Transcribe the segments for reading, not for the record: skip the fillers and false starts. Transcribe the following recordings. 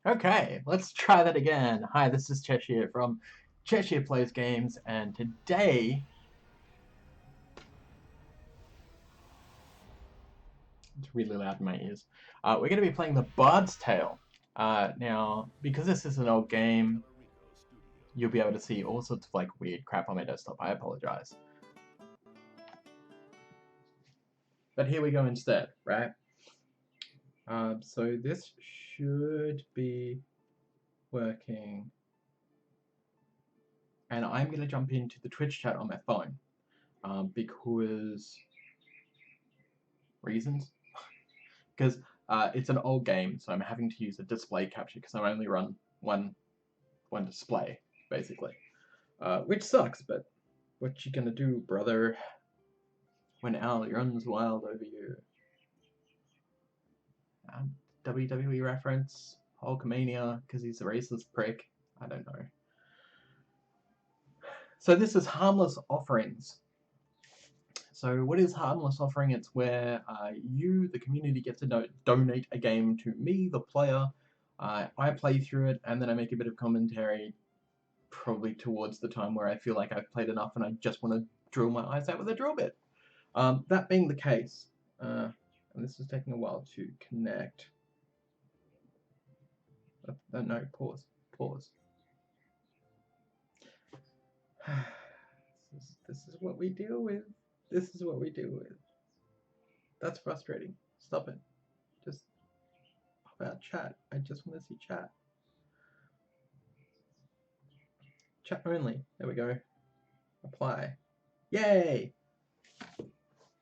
Okay, let's try that again. Hi, this is Cheshire from Cheshire Plays Games, and today it's really loud in my ears. We're going to be playing The Bard's Tale. Now, because this is an old game, you'll be able to see all sorts of like weird crap on my desktop. I apologize. But here we go instead, right? So this should be working. And I'm going to jump into the Twitch chat on my phone because reasons. Because it's an old game, so I'm having to use a display capture because I only run one display, basically. Which sucks, but what you gonna do, brother, when Al runs wild over you? WWE reference, Hulkamania, because he's a racist prick. I don't know. So this is Harmless Offerings. So what is Harmless Offering? It's where you, the community, get to donate a game to me, the player. I play through it, and then I make a bit of commentary, probably towards the time where I feel like I've played enough and I just want to drill my eyes out with a drill bit. That being the case, and this is taking a while to connect. No, pause. This is what we deal with. This is what we deal with. That's frustrating. Stop it. Just pop out chat. I just want to see chat. Chat only. There we go. Apply. Yay!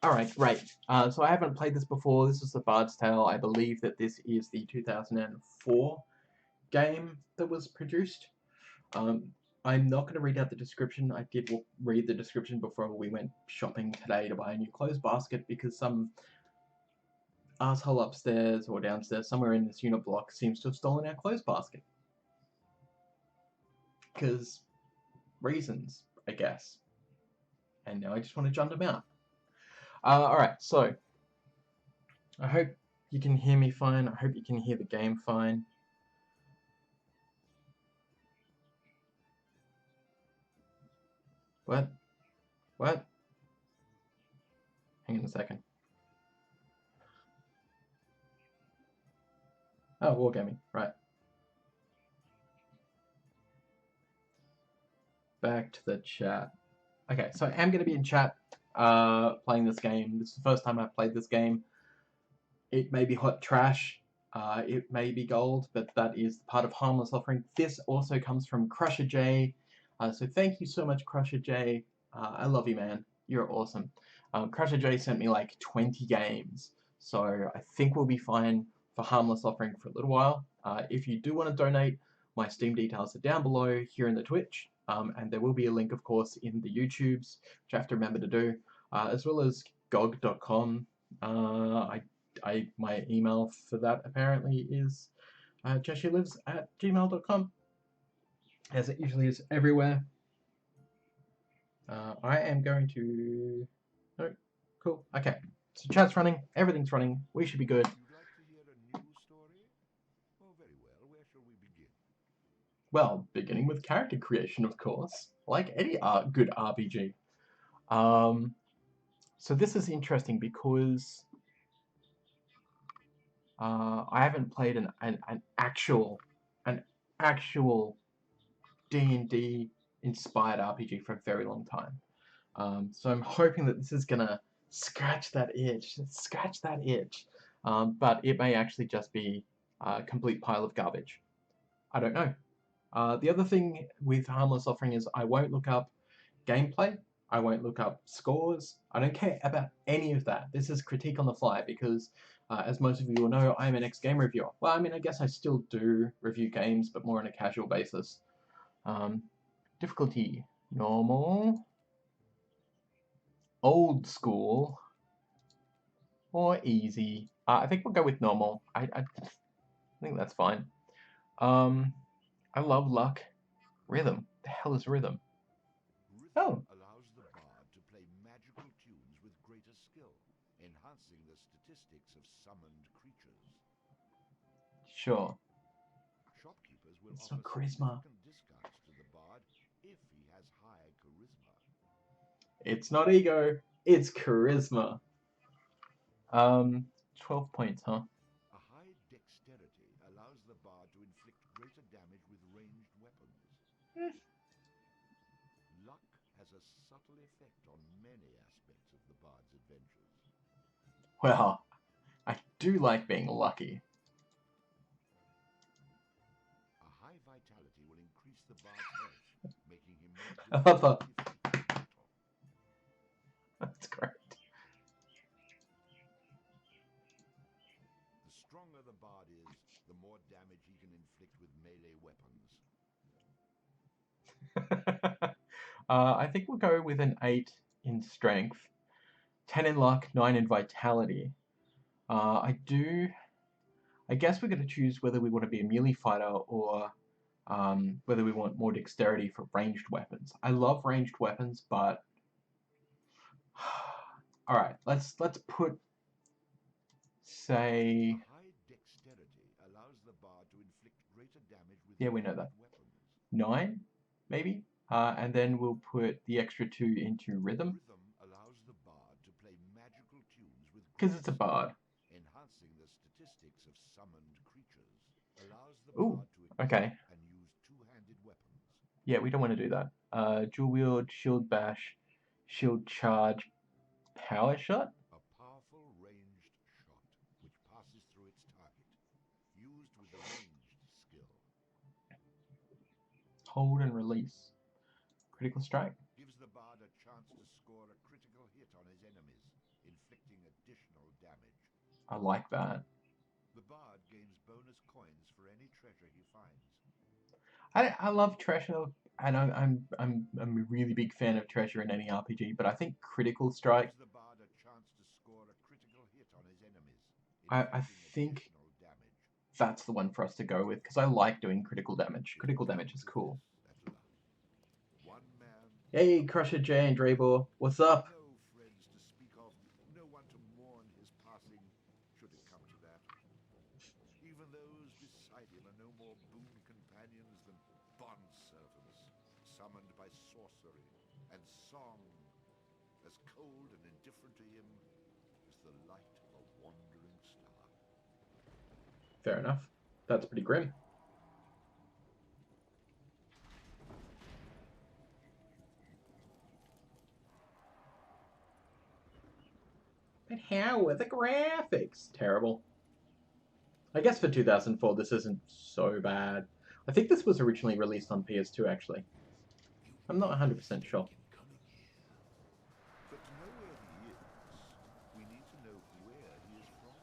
Alright, great. So I haven't played this before. This is The Bard's Tale. I believe that this is the 2004 game that was produced. I'm not going to read out the description. I did read the description before we went shopping today to buy a new clothes basket because some asshole upstairs or downstairs, somewhere in this unit block, seems to have stolen our clothes basket. Because reasons, I guess. And now I just want to jump them out. Alright, so I hope you can hear me fine. I hope you can hear the game fine. What? What? Hang on a second. Oh, wargaming, right. Back to the chat. Okay, so I am going to be in chat playing this game. This is the first time I've played this game. It may be hot trash. It may be gold, but that is part of Harmless Offering. This also comes from Crusher J. So thank you so much, Crusher J. I love you, man. You're awesome. Crusher J sent me like 20 games. So I think we'll be fine for Harmless Offering for a little while. If you do want to donate, my Steam details are down below here in the Twitch. And there will be a link, of course, in the YouTubes, which I have to remember to do, as well as gog.com. My email for that apparently is cheshirelives@gmail.com, as it usually is everywhere. I am going to... No, cool, okay. So chat's running, everything's running, we should be good. You'd like to hear a new story? Oh, very well. Where shall we begin? Well, beginning with character creation, of course, like any good RPG. So this is interesting because I haven't played an actual D&D inspired RPG for a very long time. So I'm hoping that this is gonna scratch that itch, but it may actually just be a complete pile of garbage. I don't know. The other thing with Harmless Offering is I won't look up gameplay. I won't look up scores. I don't care about any of that. This is critique on the fly because, as most of you will know, I'm an ex-game reviewer. Well, I mean, I guess I still do review games, but more on a casual basis. Difficulty, normal, old school, or easy. I think we'll go with normal. I think that's fine. I love luck. Rhythm. The hell is rhythm? Rhythm Oh, allows the bard to play magical tunes with greater skill, enhancing the statistics of summoned creatures. sure. It's not offer charisma. significant discounts to the bard if he has high charisma. It's not ego. It's charisma. 12 points, huh? A high dexterity allows the bard to inflict greater damage with ranged weapons. Luck has a subtle effect on many aspects of the bard's adventures. Well, I do like being lucky. A high vitality will increase the bard's health, making him more I love difficult that. if he is battle. That's great. The stronger the bard is, the more damage he can inflict with melee weapons. I think we'll go with an 8 in strength, 10 in luck, 9 in vitality. I guess we're going to choose whether we want to be a melee fighter or whether we want more dexterity for ranged weapons. I love ranged weapons, but all right, let's put, say, A high dexterity allows the bard to inflict greater damage with yeah, we know that, ranged weapons. 9 maybe, and then we'll put the extra 2 into rhythm Rhythm allows the bard to play magical tunes with because great it's a skill, bard. enhancing the statistics of summoned creatures. Allows the Ooh, bard to equip okay. and use two-handed weapons. Yeah, we don't want to do that. Dual wield, shield bash, shield charge, power shot. A powerful ranged shot which passes through its target, used with the ranged skill. Hold and release. Critical strike. Gives the bard a chance to score a critical hit on his enemies, inflicting additional damage. I like that. The bard gains bonus coins for any treasure he finds. I love treasure, and I'm a really big fan of treasure in any RPG. But I think critical strike. Gives the bard a chance to score a critical hit on his enemies, I inflicting think additional damage. that's the one for us to go with because I like doing critical damage. It'll Critical come damage is to cool. this at last. One man. Hey, Crusher J and Draybor, what's up? No friends to speak of, no one to mourn his passing, should it come to that. Even those beside him are no more boon companions than bond servants, summoned by sorcery and song, as cold and indifferent to him as the light of a wandering star. Fair enough. That's pretty grim. But how were the graphics? Terrible. I guess for 2004 this isn't so bad. I think this was originally released on PS2 actually. I'm not 100% sure. But to know where he is, we need to know where he is from.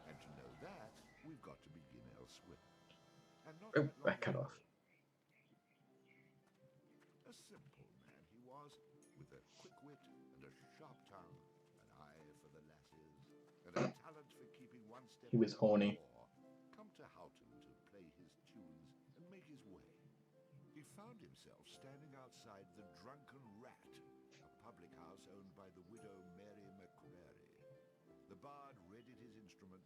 And to know that, we've got to begin elsewhere. And not Oh, that long that cut ago. off. A simple man he was, with a quick wit and a sharp tongue, an eye for the lasses, and a talent for keeping one step He was ahead of the horny. law. Come to Houghton to play his tunes and make his way. He found himself standing outside the Drunken Rat, a public house owned by the widow Mary McCrary. The bard readied his instrument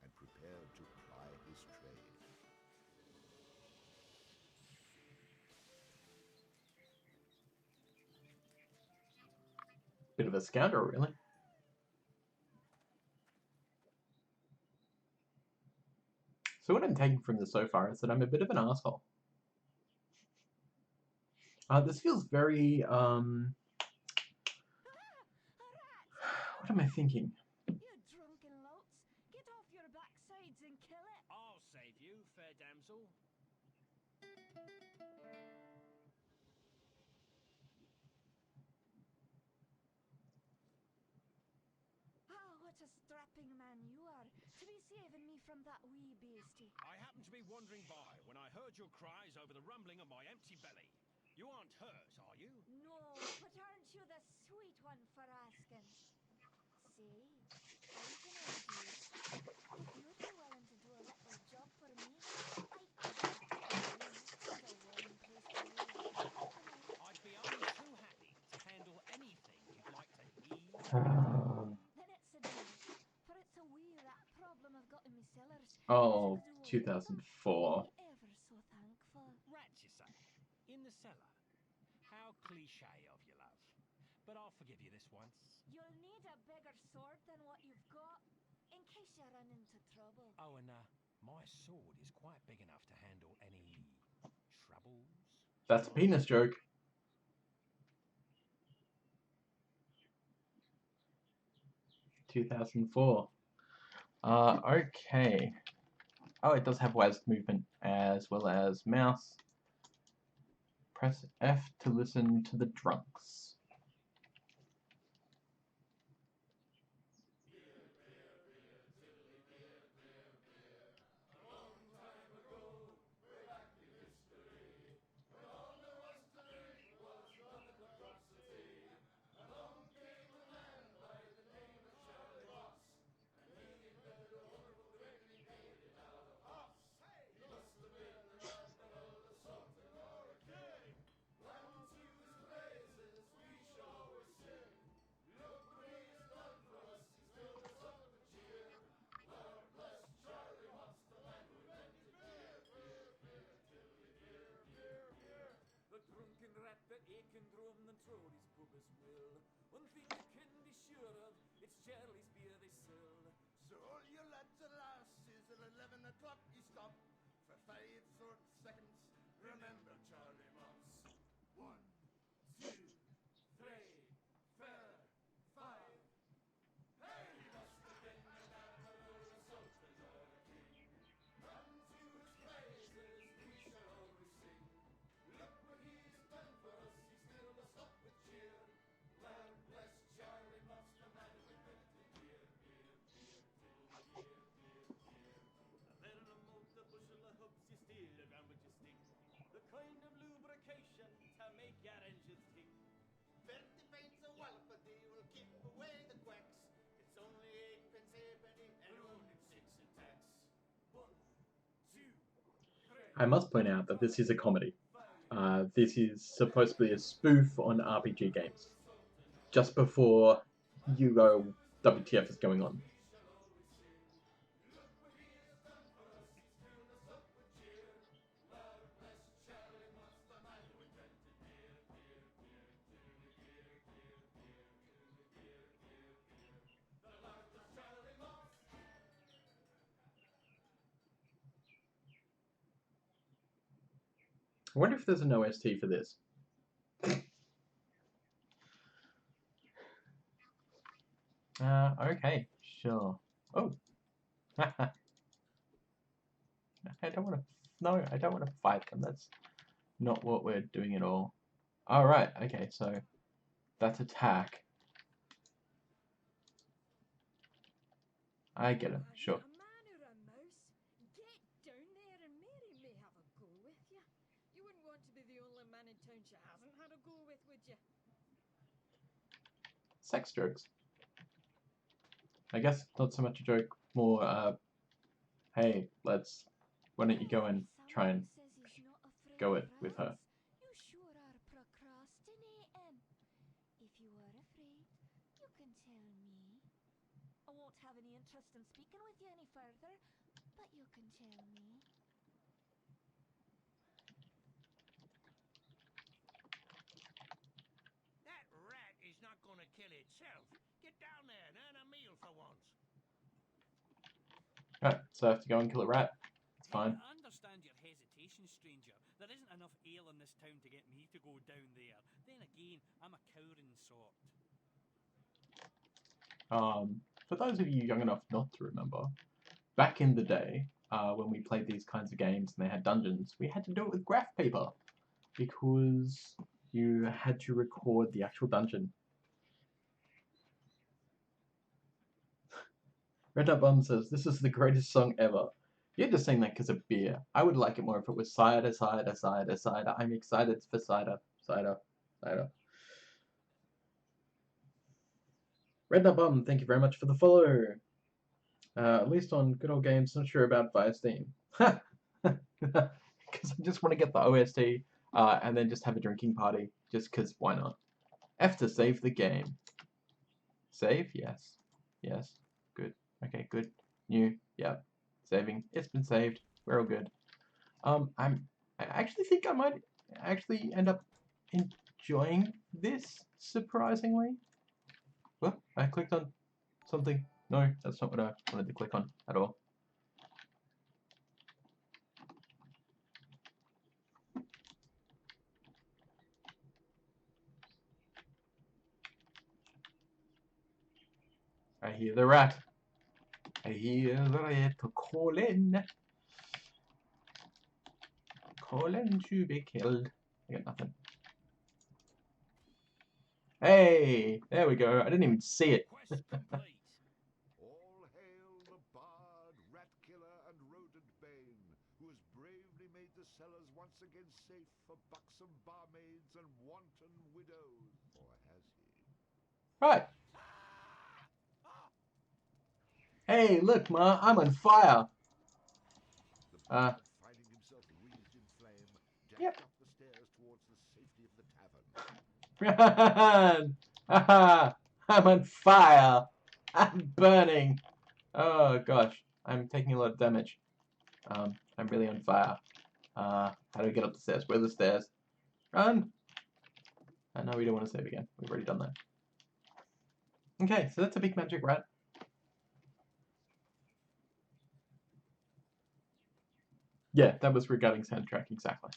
and prepared to ply his trade. Bit of a scoundrel, really. So what I'm taking from this so far is that I'm a bit of an asshole. This feels very, what am I thinking? You drunken louts, get off your backsides and kill it. I'll save you, fair damsel. Ah, what a strapping man you are, to be saving me from that wee beastie. I happened to be wandering by when I heard your cries over the rumbling of my empty belly. You aren't hurt, are you? No, but aren't you the sweet one for asking? See, I've an idea. If you'd be willing to do a little job for me, I could give you a room and a warm place to lay your head tonight. I'd be only too happy to handle anything you'd like to heave. Then it's a deal, for it's a wee rat problem I've got in my cellars. Oh, As you'll do 2004. I'll be ever so thankful. in the cellar. How cliche of you, love. But I'll forgive you this once. You'll need a bigger sword than what you've got, in case you run into trouble. Oh, and my sword is quite big enough to handle any troubles. That's a penis joke. (2004). Okay. Oh, it does have WASD movement as well as mouse. Press F to listen to the drunks. The drunken rat, the aching drum, the Trody's pub as well. One thing you can be sure of, it's Charlie's beer they sell. So all you lads and lasses at 11 o'clock you stop for 5 short seconds. Remember Charlie Moss. 1, 2, 3, 4, 5. Hey, he must have been an admiral, a sultan, or a king. Unto his praises we shall always sing. Look what he's done for us, he's filled us up with cheer. Lord bless Charlie Moss, the man who invented beer, beer, beer, till beer, beer, beer. Then among the bushel of hubs you steal around with your stick. The kind of lubrication to make your engines tick. 30 pints of wallop a day will keep away the quacks. It's only 8 pence halfpenny and only 6 in tax. 1, 2, 3. I must point out that this is a comedy. This is supposed to be a spoof on RPG games. Just before you go, WTF is going on. I wonder if there's an OST for this. Okay, sure. Oh. I don't want to... No, I don't want to fight them. That's not what we're doing at all. Alright, okay, so that's attack. I get it, sure. A man or a mouse? Get down there and Mary may have a go with you. You wouldn't want to be the only man in town she hasn't had a go with, would you? Sex jokes. I guess not so much a joke, more, hey, why don't you go and try and go it with her. You sure are procrastinating. If you are afraid, you can tell me. I won't have any interest in speaking with you any further, but you can tell me. That rat is not going to kill itself. Get down there and earn a meal for once. Right, so I have to go and kill a rat. It's fine. I understand your hesitation, stranger. There isn't enough ale in this town to get me to go down there. Then again, I'm a cowering sort. For those of you young enough not to remember, back in the day, when we played these kinds of games and they had dungeons, we had to do it with graph paper because you had to record the actual dungeon. Red Nut Bum says, "This is the greatest song ever." You're just saying that because of beer. I would like it more if it was cider, cider, cider, cider. I'm excited for cider, cider, cider. Red Nut Bum, thank you very much for the follow. At least on Good Old Games, not sure about via Steam. Because I just want to get the OST and then just have a drinking party. Just because, why not? F to save the game. Save? Yes. Yes. Good. Okay, good. New. Yep. Saving. It's been saved. We're all good. I actually think I might actually end up enjoying this, surprisingly. What? I clicked on something. No, that's not what I wanted to click on at all. I hear the rat. I hear the rat calling. Calling to be killed. I got nothing. Hey, there we go. I didn't even see it. Quest complete. All hail the bard, rat killer, and rodent bane, who has bravely made the cellars once again safe for buxom barmaids and wanton widows. Or has he? Right. Hey, look, Ma, I'm on fire. The bard, finding himself wreathed in flame, dashed Yep. up the stairs towards the safety of the tavern. Run! Haha! I'm on fire. I'm burning. Oh gosh, I'm taking a lot of damage. I'm really on fire. How do we get up the stairs? Where are the stairs? Run! No, we don't want to save again. We've already done that. Okay, so that's a big magic rat. Yeah, that was regarding soundtrack, exactly.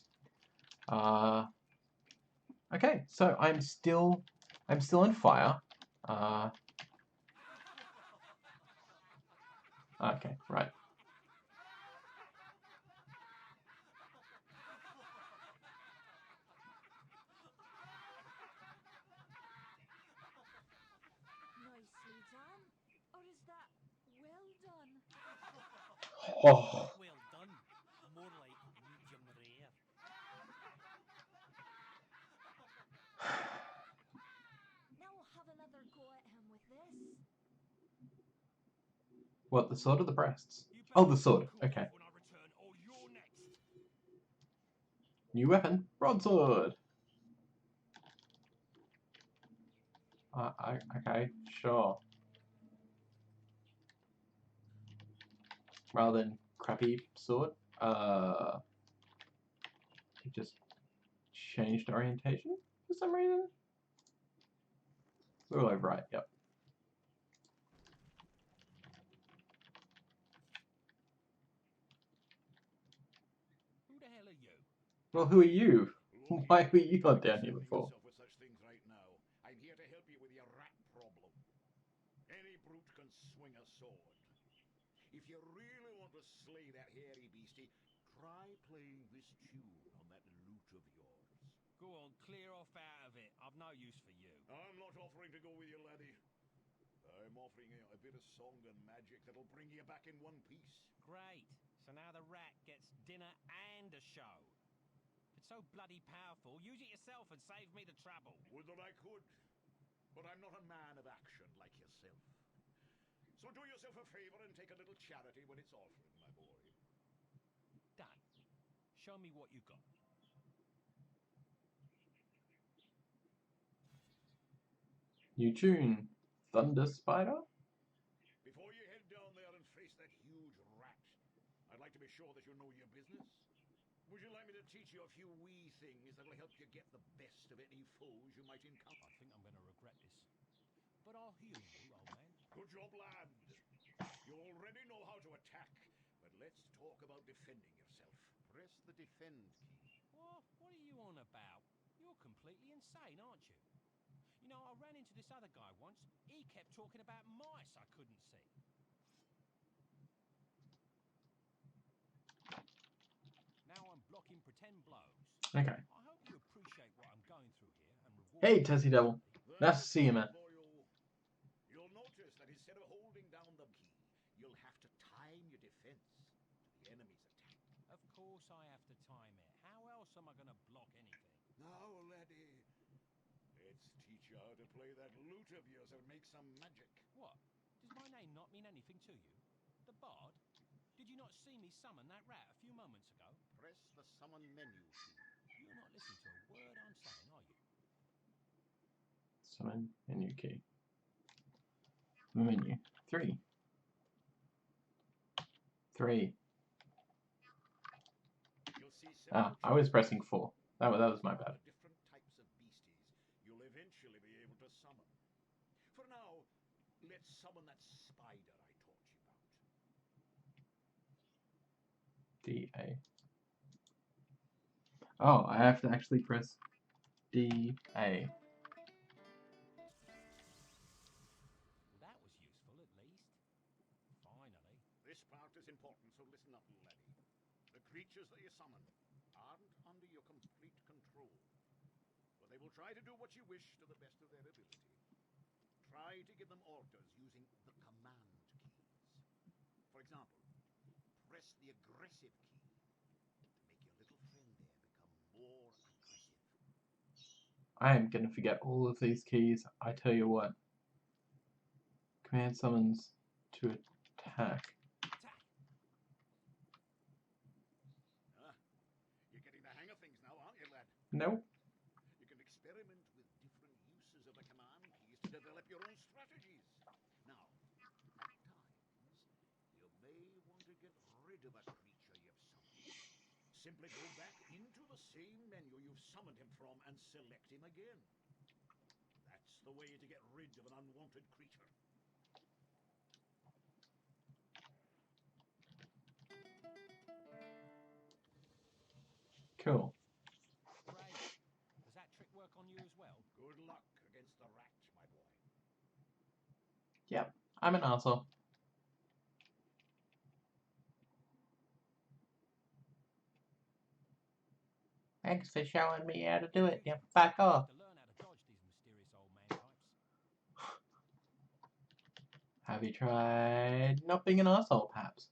Okay, so I'm still on fire. Okay, right. Nicely done. Or is that well done? Oh, Well done. More like medium rare. Now we'll have another go at him with this. what, the sword or the breasts? You Oh, better the sword. cool Okay. off when I return, or you're next. New weapon, broadsword. Okay, sure. Rather than crappy sword, it just changed orientation for some reason. We're all over right, yep. Who the hell are you? Well, who are you? Look Why here, were you not don't down here concern before? yourself with such things right now. I'm here to help you with your rat problem. Any brute can swing a sword. If you really want to slay that hairy beastie, try playing this tune on that lute of yours. Go on, clear off out of it. I've no use for you. I'm not offering to go with you, laddie. I'm offering you a bit of song and magic that'll bring you back in one piece. Great. So now the rat gets dinner and a show. If it's so bloody powerful, use it yourself and save me the trouble. Would that I could, but I'm not a man of action like yourself. So do yourself a favor and take a little charity when it's offered, my boy. Done. Show me what you got. New tune. Thunder Spider? Before you head down there and face that huge rat, I'd like to be sure that you know your business. Would you like me to teach you a few wee things that'll help you get the best of any foes you might encounter? I think I'm going to regret this. But I'll hear you, old man. Good job, lad. You already know how to attack, but let's talk about defending yourself. Press the defend key. What are you on about? You're completely insane, aren't you? You know, I ran into this other guy once. He kept talking about mice I couldn't see. Now I'm blocking pretend blows. Okay. I hope you appreciate what I'm going through here and reward Hey, me. Tessie Devil. Nice to see you, man. You'll notice that instead of holding down the key, you'll have to time your defense to the enemy's attack. Of course I have to time it. How else am I going to block anything? Now, laddie, let's teach you how to play that lute of yours and make some magic. What? Does my name not mean anything to you? The Bard? Did you not see me summon that rat a few moments ago? Press the summon menu key. You're not listening to a word I'm saying, are you? Summon menu key. Menu. 3. 3. You'll see I was pressing 4. That was my bad. Different types of beasties you'll eventually be able to summon. For now, let's summon that spider I taught you about. D-A. Oh, I have to actually press D-A. That was useful, at least. Finally. This part is important, so listen up, laddie. The creatures that you summon aren't under your complete control, but they will try to do what you wish to the best of their ability. Try to give them orders using the command keys. For example, press the aggressive key to make your little friend there become more aggressive. I am gonna forget all of these keys. I tell you what. Command summons to attack. Attack! You're getting the hang of things now, aren't you, lad? Nope. You can experiment with different uses of the command keys to develop your own strategies. Now, at times, you may want to get rid of a creature you've summoned. Simply go back into the same menu you've summoned him from and select him again. That's the way to get rid of an unwanted creature. Cool. Great. Does that trick work on you as well? Good luck against the rat, my boy. Yep, I'm an arsehole. Thanks for showing me how to do it. Yeah, back off. To learn how to dodge these mysterious old man types. Have you tried not being an arsehole, perhaps?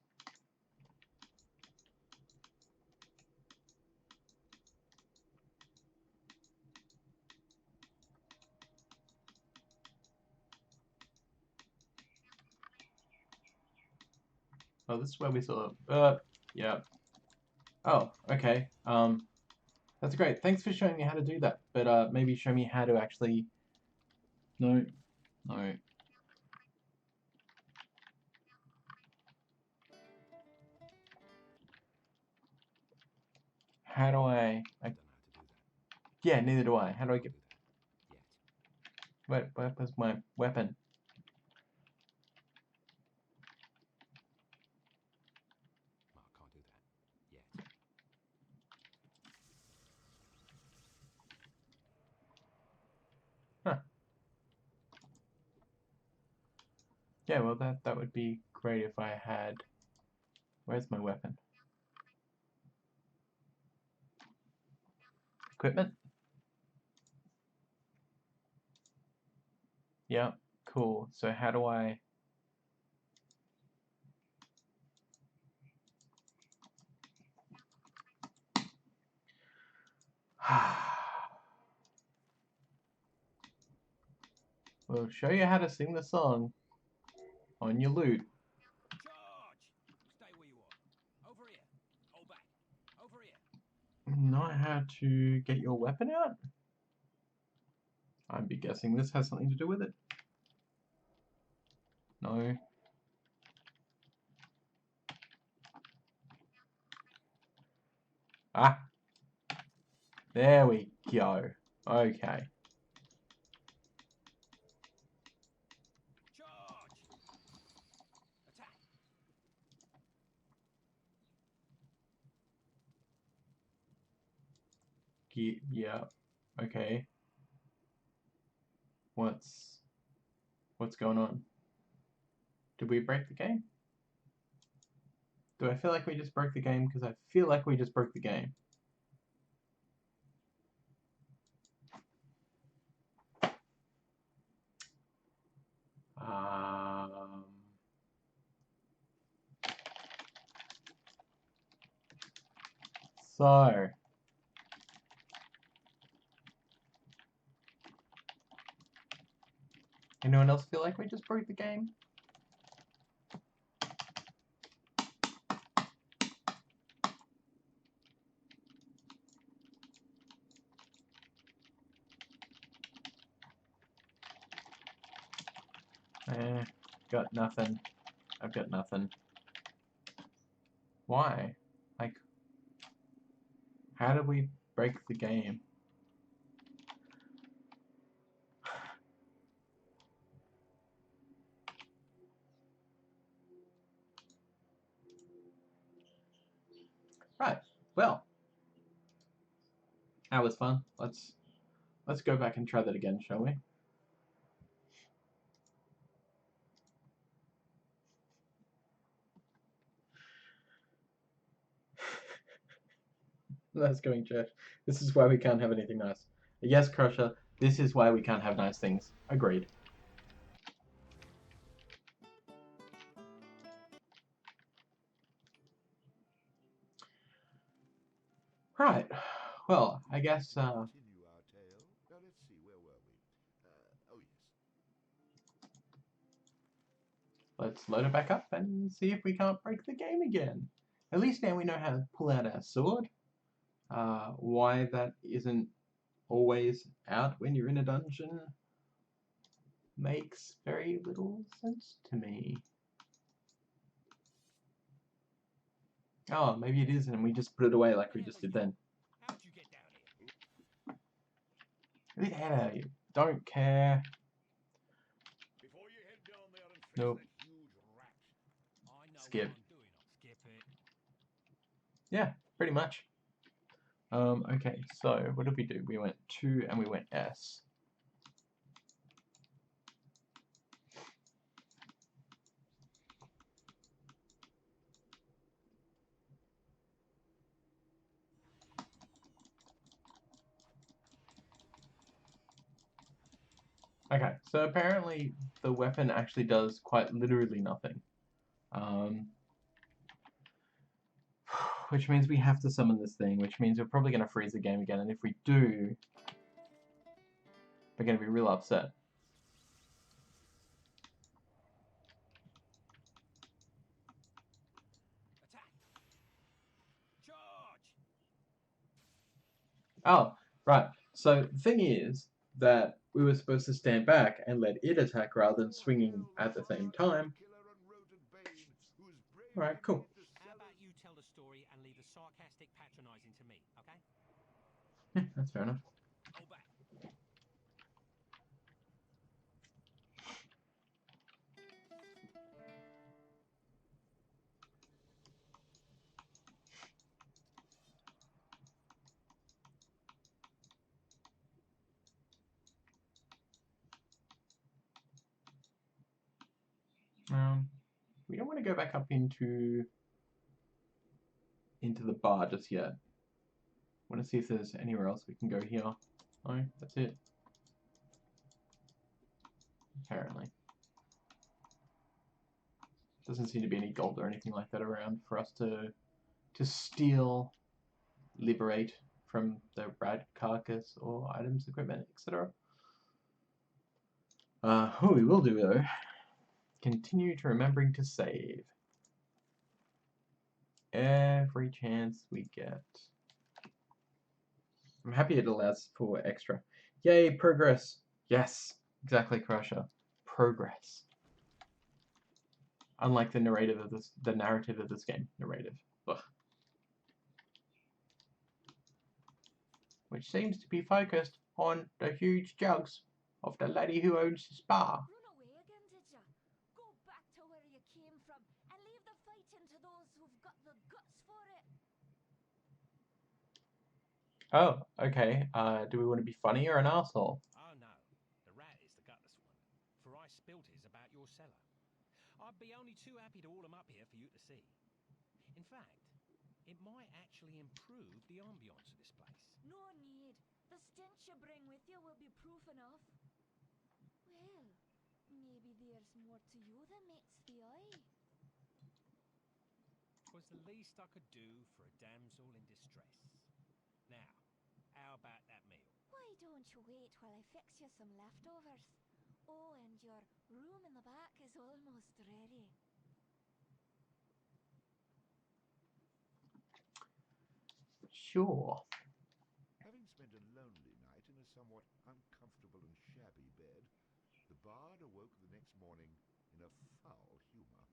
Oh, this is where we saw. Yeah. Oh, okay. That's great. Thanks for showing me how to do that. But maybe show me how to actually. No, no. How do I? I don't know how to do that. Yeah, neither do I. How do I Can't get? do that. Yet. Where's my weapon? Well, I can't do that. Yet. Huh. Yeah, well that would be great if I had. Where's my weapon? Equipment? Yeah, cool. So how do I... We'll show you how to sing the song on your loot. Charge! Stay where you are. Over here. Hold back. Over here. Not how to get your weapon out? I'd be guessing this has something to do with it. No. Ah! There we go. Okay. Charge! Attack! Yeah. Okay. What's going on? Did we break the game? Do I feel like we just broke the game? Because I feel like we just broke the game. So anyone else feel like we just broke the game? Got nothing. I've got nothing. Why? Like, how did we break the game. Right. Well, that was fun. Let's go back and try that again, shall we? That's going, Jeff. This is why we can't have anything nice. Yes, Crusher, this is why we can't have nice things. Agreed. Right. Well, I guess, Continue our tale. Now let's see, where were we? Oh yes. let's load it back up and see if we can't break the game again. At least now we know how to pull out our sword. Why that isn't always out when you're in a dungeon makes very little sense to me. Oh, maybe it is, and we just put it away like we just did then. How'd you get down here? Get the head out of you. Don't care. Before you head down there and face Nope. that huge rat. I know Skip. what I'm doing. I'll skip it. Yeah, pretty much. Okay, so what did we do? We went 2 and we went S. Okay, so apparently the weapon actually does quite literally nothing. Which means we have to summon this thing, which means we're probably going to freeze the game again, and if we do, we're going to be real upset. Attack! Charge! Oh, right. So the thing is that we were supposed to stand back and let it attack rather than swinging at the same time. Alright, cool. How about you tell the story and leave the sarcastic patronizing to me, okay? Yeah, that's fair enough. Go back. We don't want to go back up into the bar just yet. I want to see if there's anywhere else we can go here. No, that's it. Apparently. Doesn't seem to be any gold or anything like that around for us to steal, liberate from the rat carcass or items, equipment, etc. What we will do though, continue to remembering to save. Every chance we get. I'm happy it allows for extra. Yay, progress! Yes, exactly, Crusher. Progress. Unlike the narrative of this, the narrative of this game. Narrative. Ugh. Which seems to be focused on the huge jugs of the lady who owns the spa. Run away again, did ya? Go back to where you came from and leave the fighting to those who've got the guts for it. Oh, okay. Do we want to be funny or an asshole? Oh no, the rat is the gutless one, for I spilt his about your cellar. I'd be only too happy to haul him up here for you to see. In fact, it might actually improve the ambiance of this place. No need. The stench you bring with you will be proof enough. Well, maybe there's more to you than meets the eye. 'Twas the least I could do for a damsel in distress. Now, how about that meal? Why don't you wait while I fix you some leftovers? Oh, and your room in the back is almost ready. Sure. Having spent a lonely night in a somewhat uncomfortable and shabby bed, the bard awoke the next morning in a foul humor.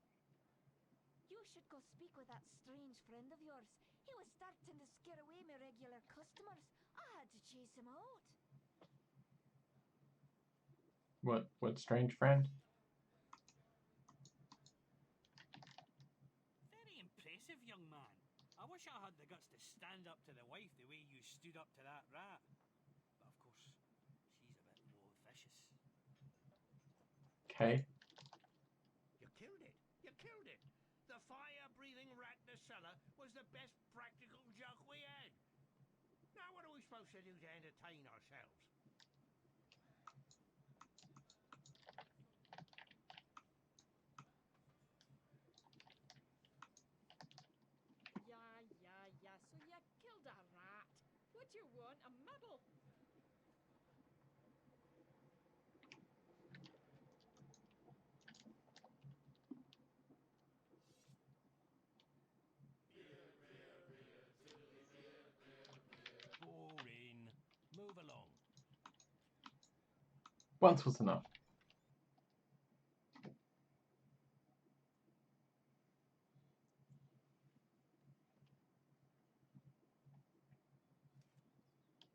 You should go speak with that strange friend of yours. He was starting to scare away my regular customers. I had to chase him out. What strange friend? Very impressive, young man. I wish I had the guts to stand up to the wife the way you stood up to that rat. But of course, she's a bit more vicious. Okay. You killed it. You killed it. The fire-breathing rat in the cellar was the best practical joke we had. Now what are we supposed to do to entertain ourselves? Yeah, so you killed a rat. What do you want, a medal? Boring. Move along. Once was enough.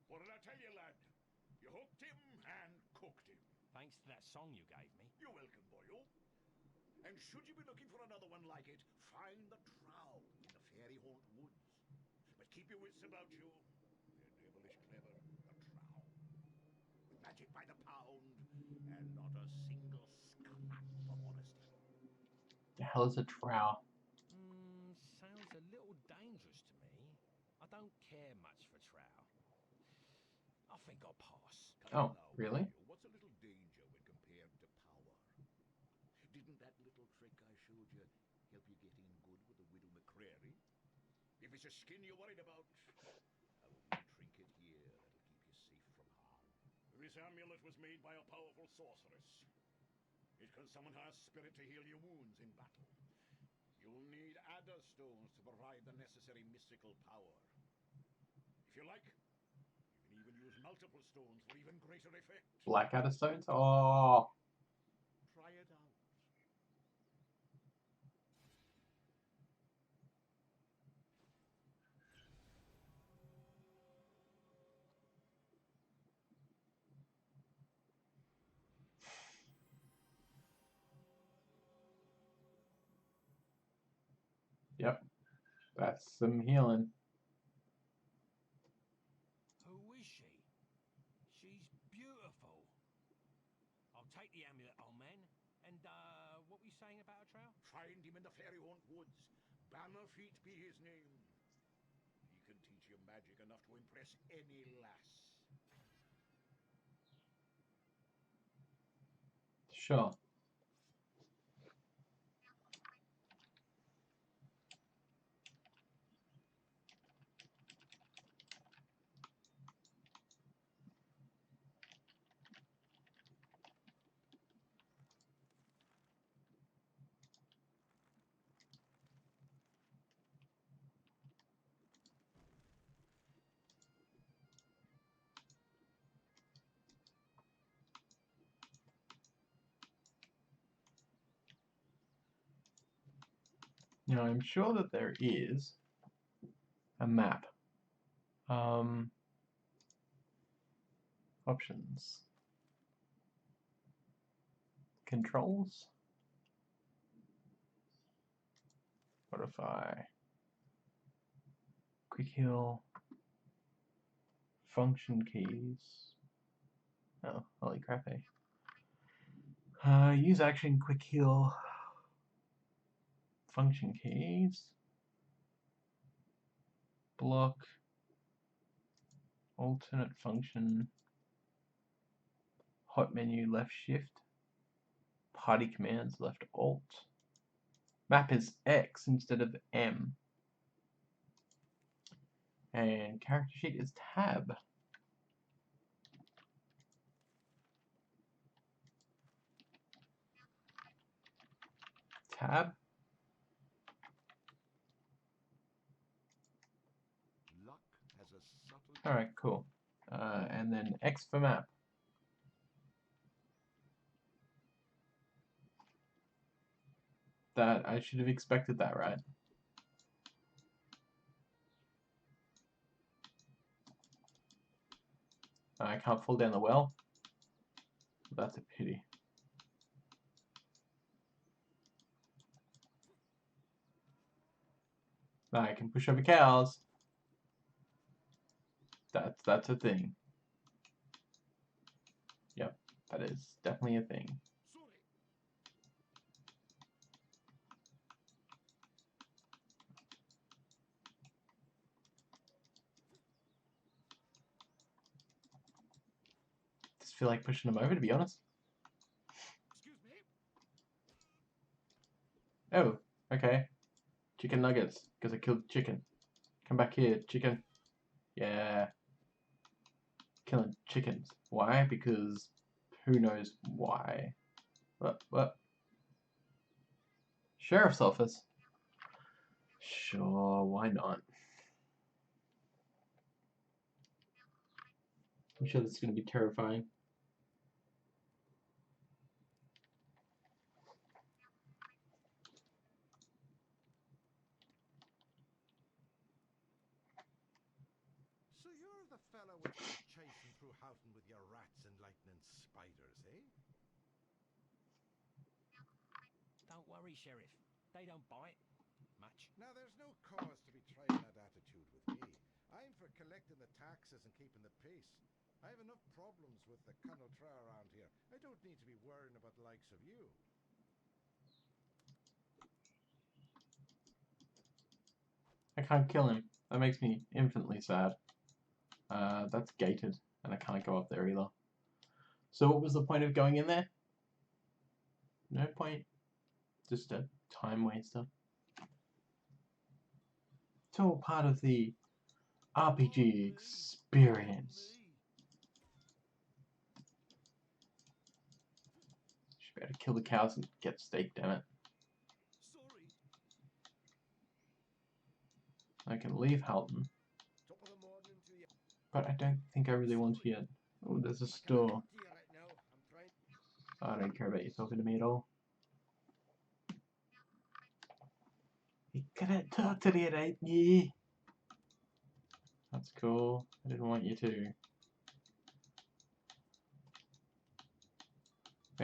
What did I tell you, lad? You hooked him and cooked him. Thanks to that song you gave me. You're welcome, boyo. And should you be looking for another one like it, find the trow in the fairy haunt woods. But keep your wits about you. They're devilish clever, the trow. With magic by the pound, and not a single scrap of honesty. The hell is a trowel? Sounds a little dangerous to me. I don't care much for trow. I think I'll pass. Oh, Now, really? boyo, what's a little danger when compared to power? Didn't that little trick I showed you help you get in good with the widow McCrary? If it's a skin you're worried about, a wee trinket here that'll keep you safe from harm. This amulet was made by a powerful sorceress. It can summon her spirit to heal your wounds in battle. You'll need adder stones to provide the necessary mystical power. If you like, you can even use multiple stones for even greater effect. Blackadder stones? Oh. Try it out. Yep. That's some healing. Who is she? She's beautiful. I'll take the amulet, old man. And, what were you saying about a trow? Find him in the fairy haunt woods. Bannerfeet be his name. He can teach you magic enough to impress any lass. Sure. Now, I'm sure that there is a map. Options. Controls. Modify. Quick heal. Function keys. Oh, holy crap, eh? Use action, quick heal. Function keys. Block. Alternate function. Hot menu, left shift. Party commands, left alt. Map is X instead of M. And character sheet is tab. Tab. Luck has a subtle... Alright, cool. And then X for map. That I should have expected that, right? I can't fall down the well. That's a pity. I can push over cows. That's a thing. Yep, that is definitely a thing. Just feel like pushing them over, to be honest. Excuse me. Oh, okay. Chicken nuggets, because I killed chicken. Come back here, chicken. Yeah. Killing chickens. Why? Because who knows why. What? Sheriff's office. Sure, why not? I'm sure this is going to be terrifying. So you're the fellow which was chasing through Houghton with your rats and lightning spiders, eh? Don't worry, Sheriff. They don't bite much. Now, there's no cause to be trying that attitude with me. I'm for collecting the taxes and keeping the peace. I have enough problems with the Canotra around here. I don't need to be worrying about the likes of you. I can't kill him. That makes me infinitely sad. That's gated, and I can't go up there either. So what was the point of going in there? No point. Just a time waster. It's all part of the RPG experience. Should be able to kill the cows and get steak, damn it. Sorry. I can leave Halton, but I don't think I really want to yet. Oh, there's a store. I don't care about you talking to me at all. You couldn't talk to me, ain't ye? That's cool. I didn't want you to.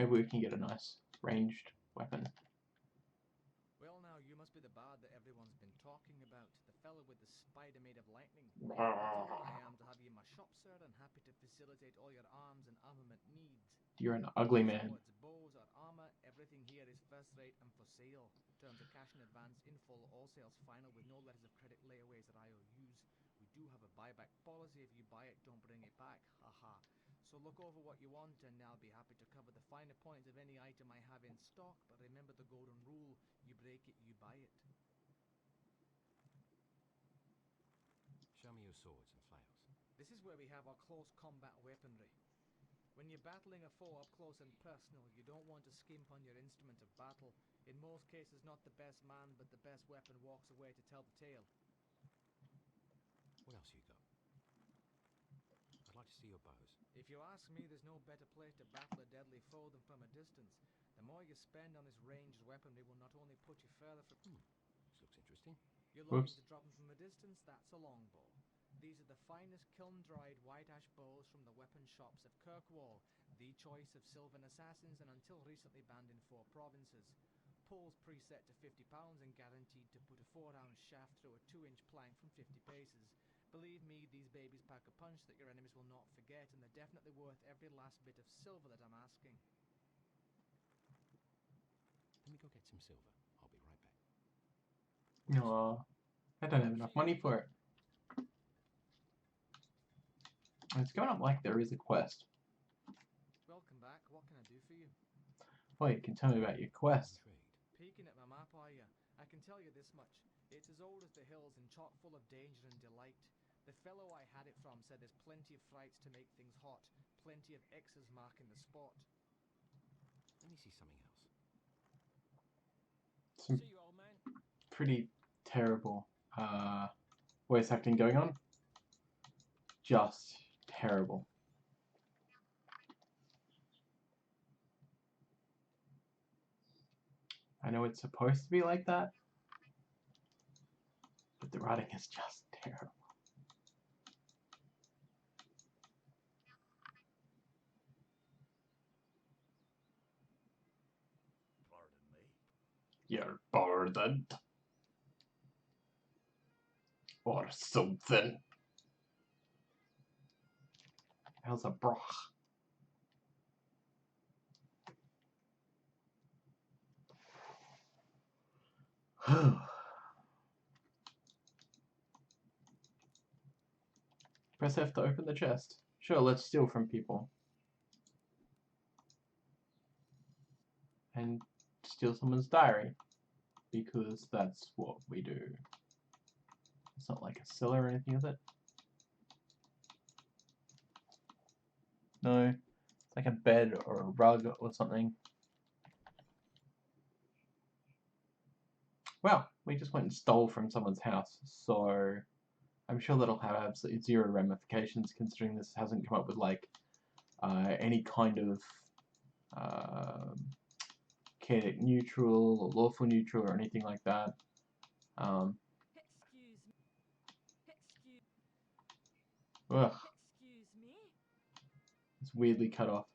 Maybe we can get a nice ranged weapon. Well, now, you must be the bard that everyone's been talking about. The fellow with the spider made of lightning. That's all I am to have you in my shop, sir, and happy to facilitate all your arms and armament needs. You're an ugly man. Swords, bows, or armor, everything here is first rate and for sale. Terms of cash in advance, in full, all sales final with no letters of credit, layaways, or IOUs. We do have a buyback policy. If you buy it, don't bring it back. Haha. So look over what you want, and I'll be happy to cover the finer points of any item I have in stock. But remember the golden rule: you break it, you buy it. Show me your swords and flails. This is where we have our close combat weaponry. When you're battling a foe up close and personal, you don't want to skimp on your instrument of battle. In most cases, not the best man, but the best weapon walks away to tell the tale. What else you got? I'd like to see your bows. If you ask me, there's no better place to battle a deadly foe than from a distance. The more you spend on this ranged weaponry will not only put you further from... This looks interesting. You're looking Whoops. to drop them from a distance? That's a longbow. These are the finest kiln-dried white ash bows from the weapon shops of Kirkwall, the choice of Sylvan assassins and until recently banned in 4 provinces. Pulls preset to 50 pounds and guaranteed to put a 4-ounce shaft through a 2-inch plank from 50 paces. Believe me, these babies pack a punch that your enemies will not forget, and they're definitely worth every last bit of silver that I'm asking. Let me go get some silver. I'll be right back. Aww. I don't have enough money for it. It's going up like there is a quest. Welcome back. What can I do for you? Well, you can tell me about your quest. Intrigued. Peeking at my map, are you? I can tell you this much. It's as old as the hills and chock full of danger and delight. The fellow I had it from said there's plenty of frights to make things hot, plenty of X's marking the spot. Let me see something else. Some See you, old man. pretty terrible voice acting going on. Just terrible. I know it's supposed to be like that, but the writing is just terrible. You're burdened. Or something. How's a broch? Press F to open the chest. Sure, let's steal from people. And steal someone's diary. Because that's what we do. It's not like a cellar or anything, is it? No. It's like a bed or a rug or something. Well, we just went and stole from someone's house, so I'm sure that'll have absolutely zero ramifications considering this hasn't come up with like any kind of chaotic neutral or lawful neutral or anything like that. Excuse me. Ugh, Excuse me. it's weirdly cut off.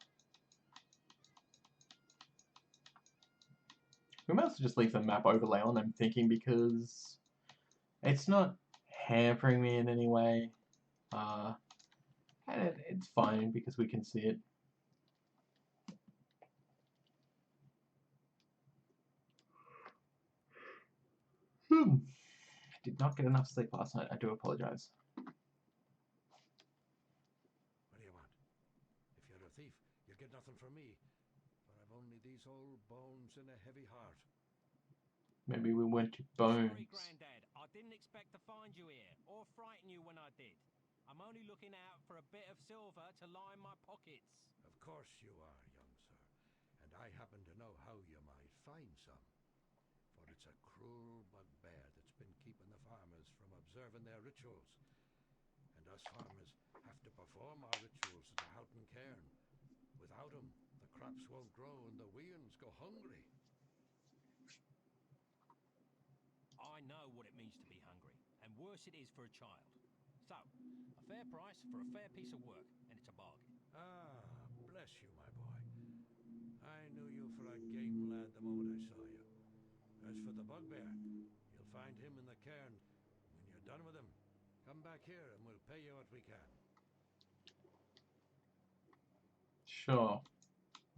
We might as well just leave the map overlay on, I'm thinking, because it's not hampering me in any way. And it's fine because we can see it. Did not get enough sleep last night. I do apologize. What do you want? If you're a thief, you'll get nothing from me. For I've only these old bones and a heavy heart. Maybe we went to bones. Sorry, Grandad. I didn't expect to find you here, or frighten you when I did. I'm only looking out for a bit of silver to line my pockets. Of course you are, young sir. And I happen to know how you might find some. For it's a cruel bugbear that's been keeping the farmers from observing their rituals. And us farmers have to perform our rituals at the Houghton cairn. Without 'em, the crops won't grow and the weans go hungry. I know what it means to be hungry, and worse it is for a child. So, a fair price for a fair piece of work, and it's a bargain. Ah, bless you, my boy. I knew you for a game lad the moment I saw you. As for the bugbear, you'll find him in the cairn. When you're done with him, come back here and we'll pay you what we can. Sure.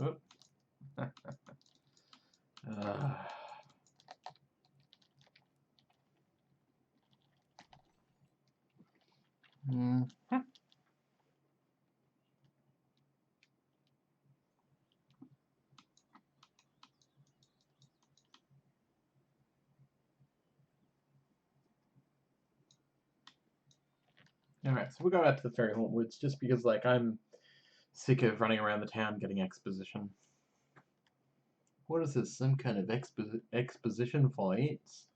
Oop. Alright, so we'll go out to the Fairy Haunt Woods just because, like, I'm sick of running around the town getting exposition. What is this? Some kind of exposition fights?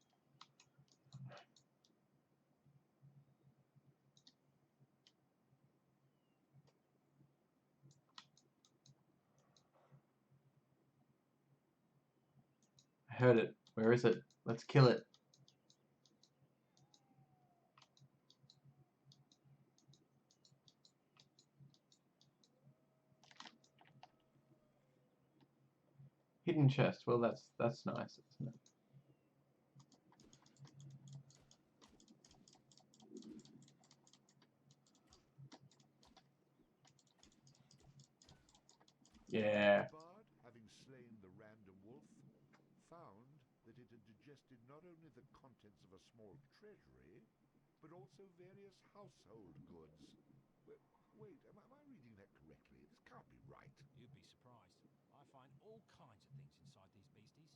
I heard it. Where is it? Let's kill it. Hidden chest. Well, that's nice, isn't it? Yeah. The bard, having slain the random wolf, found that it had digested not only the contents of a small treasury, but also various household goods. Wait, am I reading that correctly? This can't be right. You'd be surprised. I find all kinds of things inside these beasties.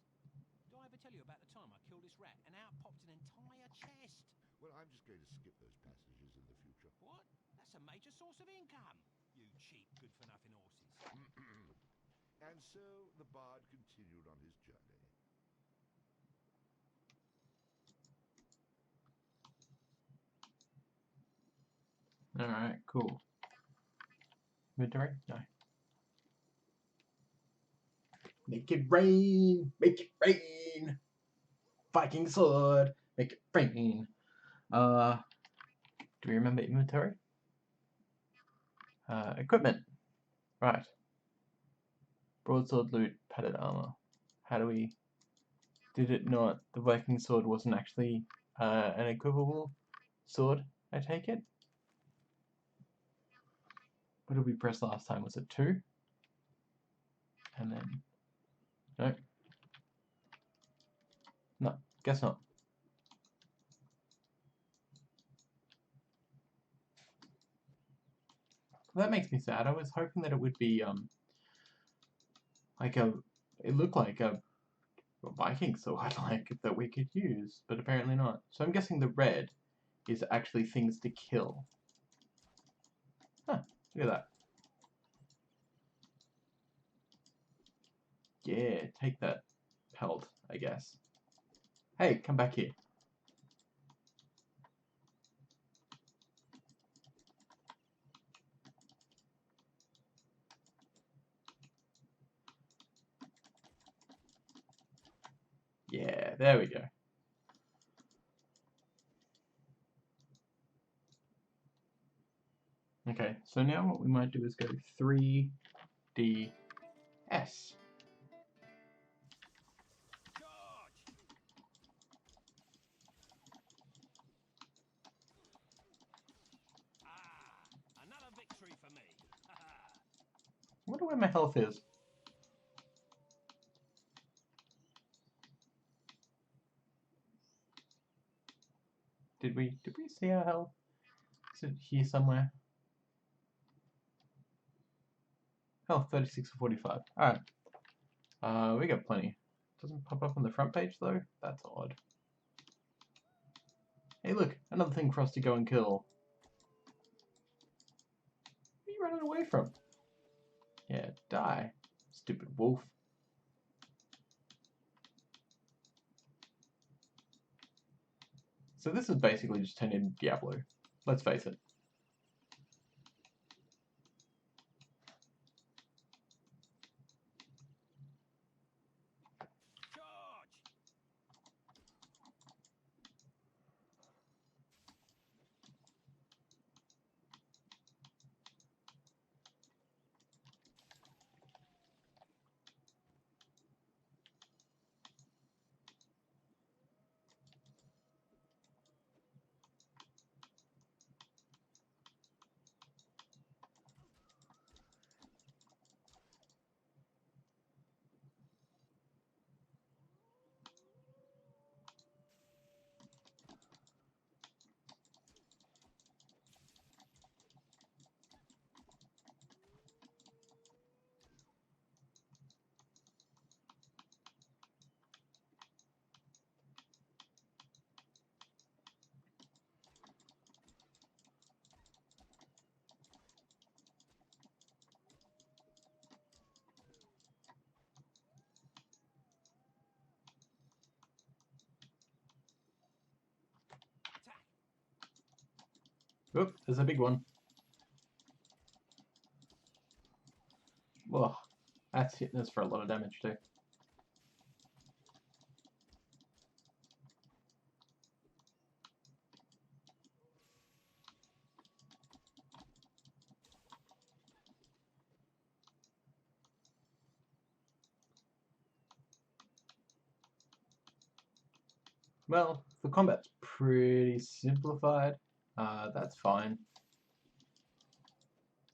Did I ever tell you about the time I killed this rat and out popped an entire chest? Well, I'm just going to skip those passages in the future. What? That's a major source of income. You cheap, good-for-nothing horses. And so the bard continued on his journey. Alright, cool. Inventory? No. Make it rain! Make it rain! Viking sword! Make it rain! Do we remember inventory? Equipment. Right. Broadsword, loot, padded armor. How do we... Did it not? The Viking sword wasn't actually an equipable sword, I take it? What did we press last time? Was it 2? And then... No. No, guess not. That makes me sad. I was hoping that it would be, like a... It looked like a Viking sword, like, that we could use, but apparently not. So I'm guessing the red is actually things to kill. Huh, look at that. Yeah, take that pelt, I guess. Hey, come back here. Yeah, there we go. Okay, so now what we might do is go 3D S. Another victory for me. I wonder where my health is. Did we see our health? Is it here somewhere? Oh, 36 or 45. Alright. We got plenty. Doesn't pop up on the front page though? That's odd. Hey look, another thing for us to go and kill. Where are you running away from? Yeah, die. Stupid wolf. So this is basically just turned into Diablo. Let's face it. Oop, there's a big one. Whoa, that's hitting us for a lot of damage too. Well, the combat's pretty simplified. That's fine.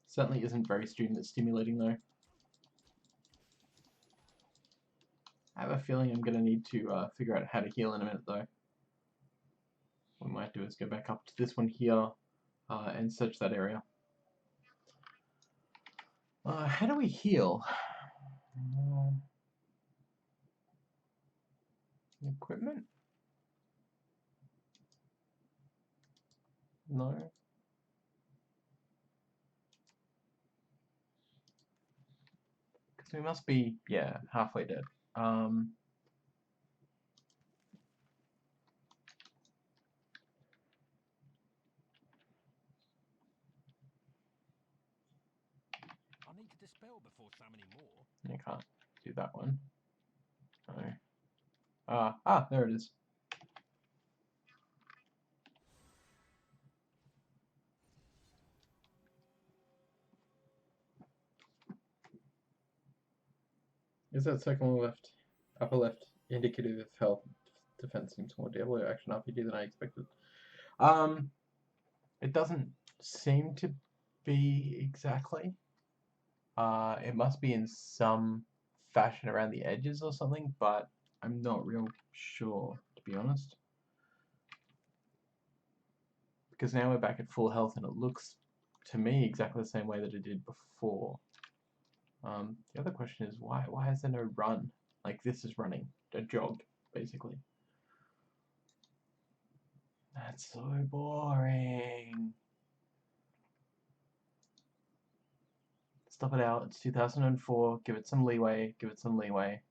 Certainly isn't very stimulating though. I have a feeling I'm going to need to figure out how to heal in a minute though. What we might do is go back up to this one here and search that area. How do we heal? Equipment? No. Because we must be, yeah, halfway dead. I need to dispel before summoning more. I can't do that one. No. There it is. Is that second one left? Upper left? indicative of health. Defense seems more Diablo action RPG than I expected. It doesn't seem to be exactly. It must be in some fashion around the edges or something, but I'm not real sure, to be honest. Because now we're back at full health and it looks, to me, exactly the same way that it did before. The other question is, why is there no run? Like, this is running. A jog, basically. That's so boring. Stop it out. It's 2004. Give it some leeway. Give it some leeway.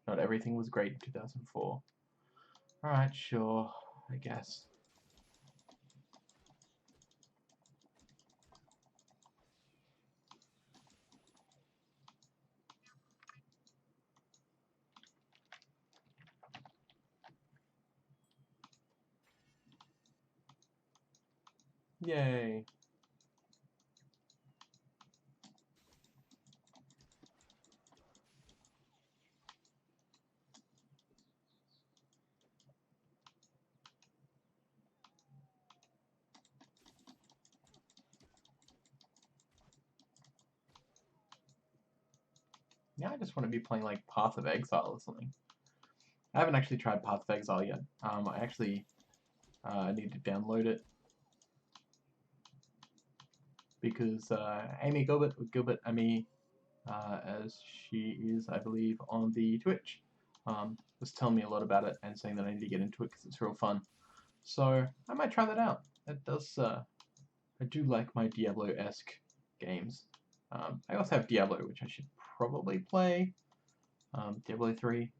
Not everything was great in 2004. Alright, sure. I guess. Yay. Yeah, I just want to be playing like Path of Exile or something. I haven't actually tried Path of Exile yet. I actually need to download it because Amy Gilbert Amy, as she is, I believe, on the Twitch, was telling me a lot about it and saying that I need to get into it because it's real fun. So I might try that out. It does. I do like my Diablo-esque games. I also have Diablo, which I should probably play. Diablo 3.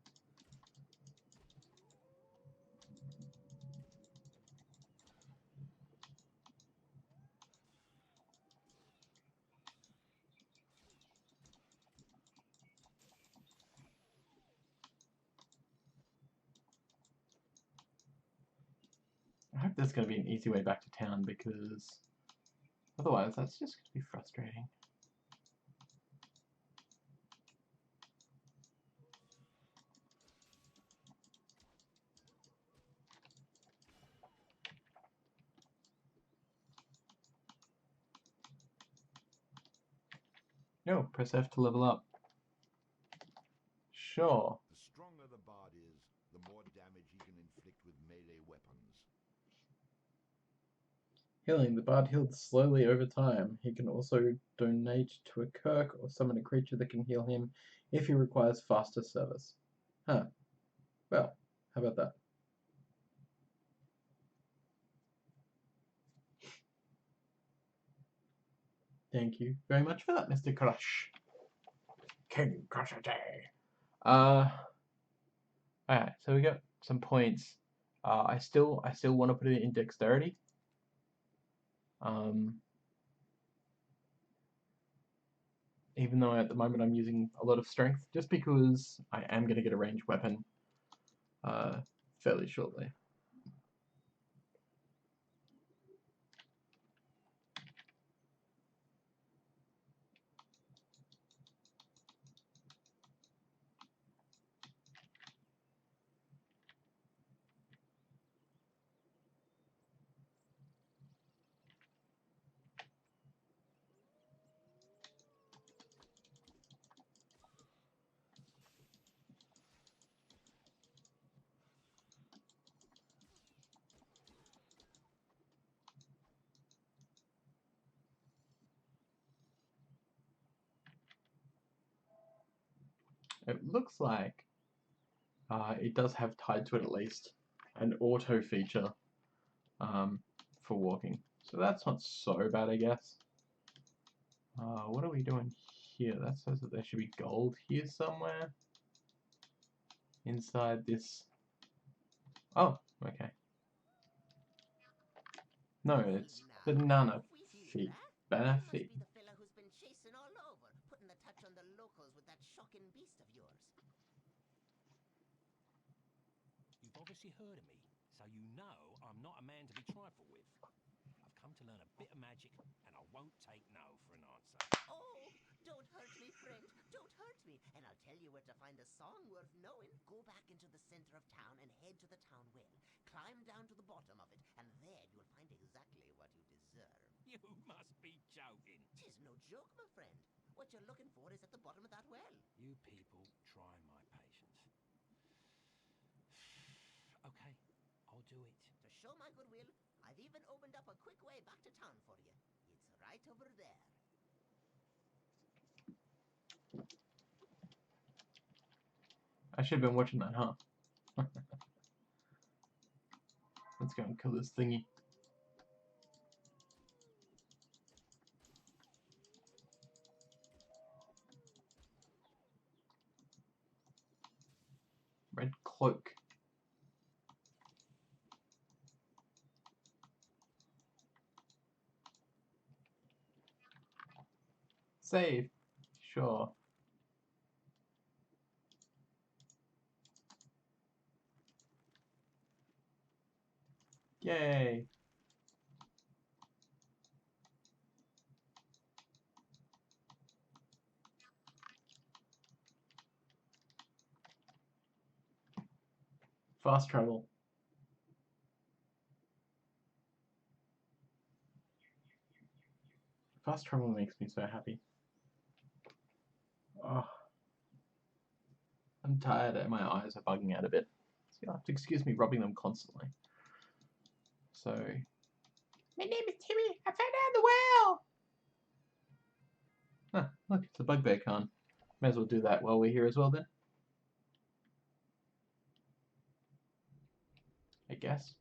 I hope there's going to be an easy way back to town because otherwise that's just going to be frustrating. No, press F to level up. Sure. The stronger the bard is, the more damage he can inflict with melee weapons. Healing. The bard heals slowly over time. He can also donate to a Kirk or summon a creature that can heal him if he requires faster service. Huh. Well, how about that? Thank you very much for that, Mr. Crush. King Crushity. Alright, so we got some points. I still want to put it in dexterity. Even though at the moment I'm using a lot of strength, just because I am going to get a ranged weapon fairly shortly. It looks like it does have tied to it at least an auto feature for walking. So that's not so bad, I guess. What are we doing here? That says that there should be gold here somewhere. Inside this... Oh, okay. No, it's banana feet. Banana feet. You must be the fella who's been chasing all over, putting the touch on the locals with that shocking beast of yours. You've obviously heard of me, so you know I'm not a man to be trifled with. I've come to learn a bit of magic, and I won't take no for an answer. Oh, don't hurt me, friend. Don't hurt me, and I'll tell you where to find find a song worth knowing, go back into the center of town and head to the town well. Climb down to the bottom of it, and there you'll find exactly what you deserve. You must be joking. Tis no joke, my friend. What you're looking for is at the bottom of that well. You people try my patience. Okay, I'll do it. To show my goodwill, I've even opened up a quick way back to town for you. It's right over there. I should have been watching that, huh? Let's go and kill this thingy. Red cloak. Save. Sure. Yay. Fast travel. Fast travel makes me so happy. Oh. I'm tired and my eyes are bugging out a bit. So you'll have to excuse me rubbing them constantly. So, my name is Timmy. I found out the well. Huh, look, it's a bugbear con. May as well do that while we're here as well then. I guess.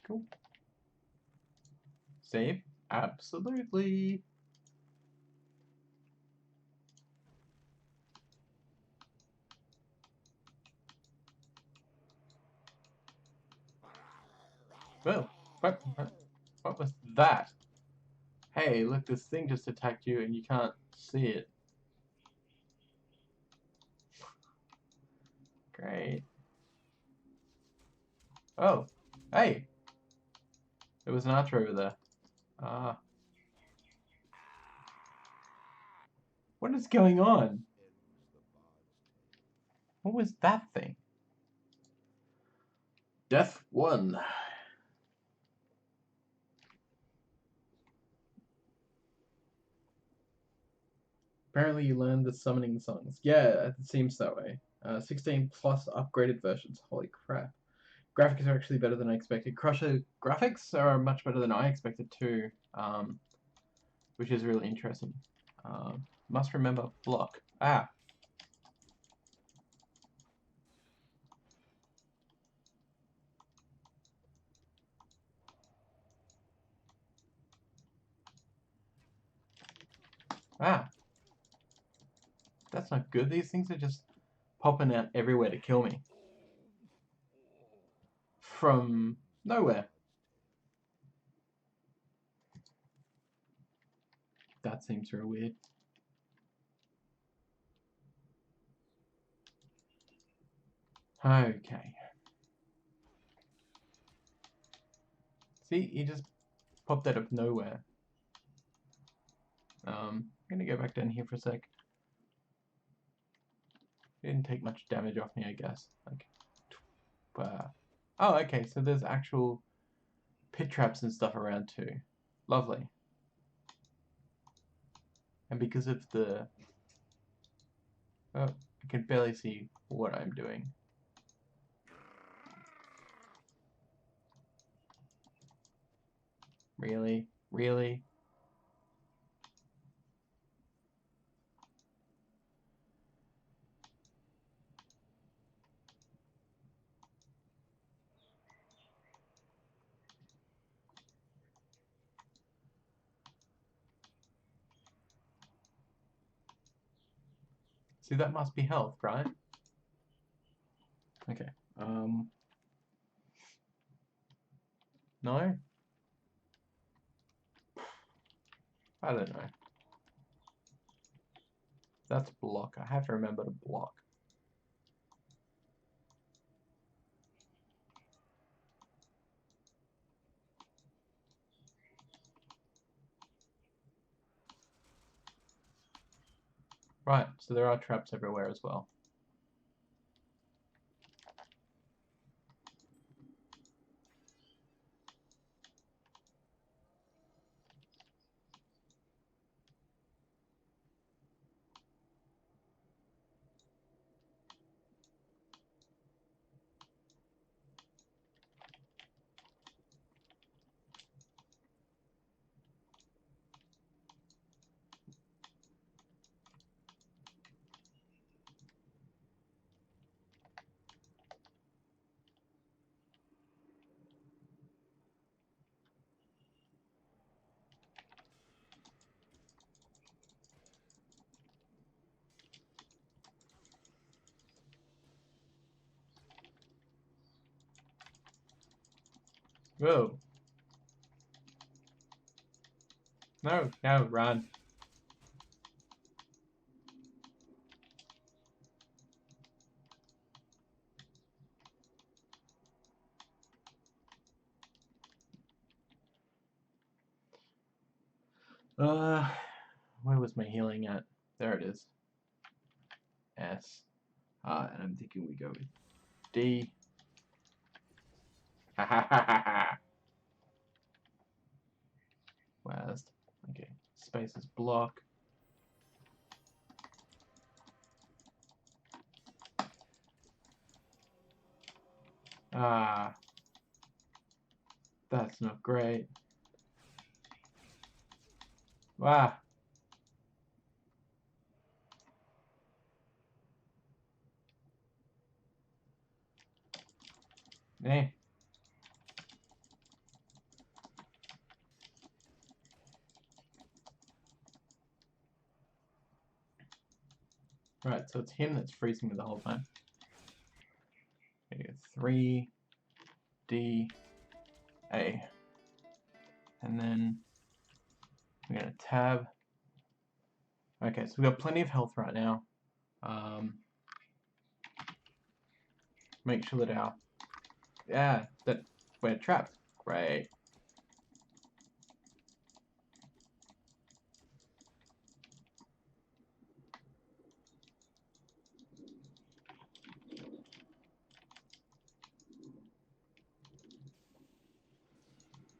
Cool. Save? Absolutely. Well, what was that? Hey, look, this thing just attacked you and you can't see it. Great. Oh, hey! There was an archer over there. Ah. What is going on? What was that thing? Death 1. Apparently you learned the summoning songs. Yeah, it seems that way. 16 plus upgraded versions. Holy crap. Graphics are actually better than I expected. Crusher graphics are much better than I expected too, which is really interesting. Must remember block. Ah. Ah. That's not good. These things are just popping out everywhere to kill me. From nowhere. That seems real weird. Okay. See, he just popped out of nowhere. I'm gonna go back down here for a sec. He didn't take much damage off me, I guess. Like, oh, okay, so there's actual pit traps and stuff around too. Lovely. And because of the... Oh, I can barely see what I'm doing. Really? Really? See, that must be health, right? Okay. No? I don't know. That's block. I have to remember to block. Right, so there are traps everywhere as well. Whoa. No, no, run. Where was my healing at? There it is. S. And I'm thinking we go with D. Ha ha ha ha ha. West. Okay. Space is block. Ah. That's not great. Ah. Eh. Right, so it's him that's freezing me the whole time. Okay, 3, D, A. And then we're going to tab. Okay, so we've got plenty of health right now. Make sure that our... Yeah, that we're trapped. Great.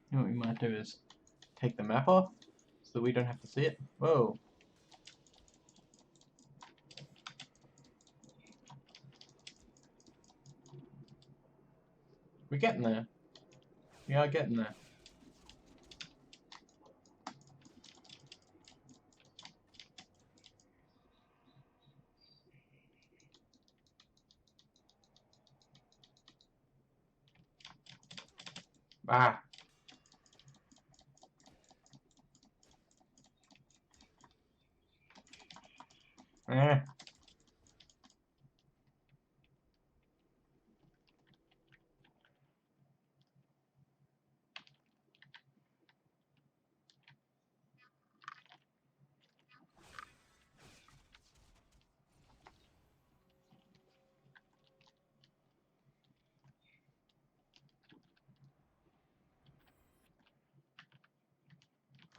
You know what we might do is take the map off so that we don't have to see it. Whoa. We're getting there. We are getting there. Ah. Eh. I don't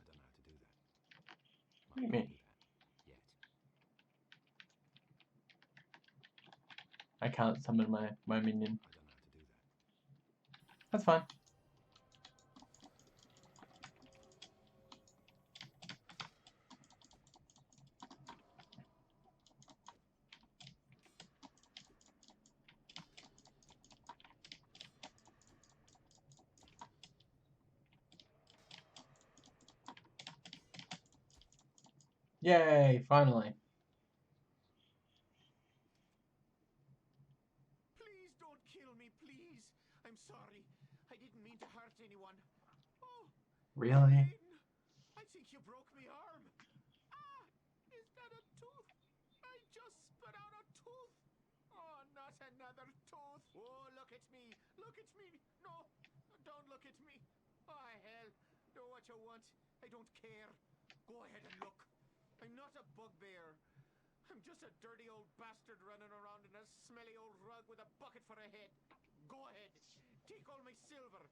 know how to do that. What do you mean? Yet. I can't summon my minion. I don't know how to do that. That's fine. Yay, finally. Please don't kill me, please. I'm sorry. I didn't mean to hurt anyone. Oh, Really? pain. I think you broke my arm. Ah, is that a tooth? I just Not another tooth. Oh, look at me. Look at me. No, don't look at me. Oh, hell. Do what you want. I don't care. Go ahead and look. I'm not a bugbear. I'm just a dirty old bastard running around in a smelly old rug with a bucket for a head. Go ahead. Take all my silver.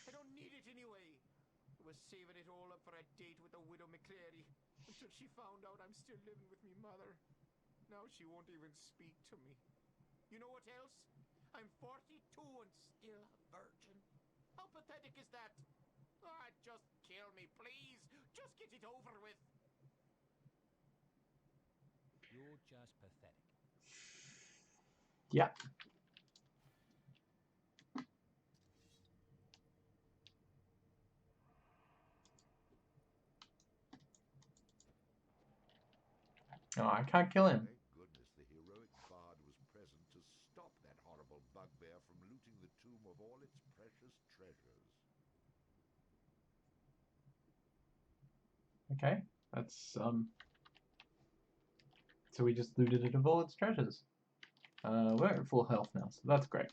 I don't need it anyway. I was saving it all up for a date with the widow McCleary until she found out I'm still living with me mother. Now she won't even speak to me. You know what else? I'm 42 and still a virgin. How pathetic is that? Ah, just kill me, please. Just get it over with. You're just pathetic. Yeah. Oh, I can't kill him. Thank goodness the heroic bard was present to stop that horrible bugbear from looting the tomb of all its precious treasures. Okay, that's so we just looted it of all its treasures. We're at full health now, so that's great.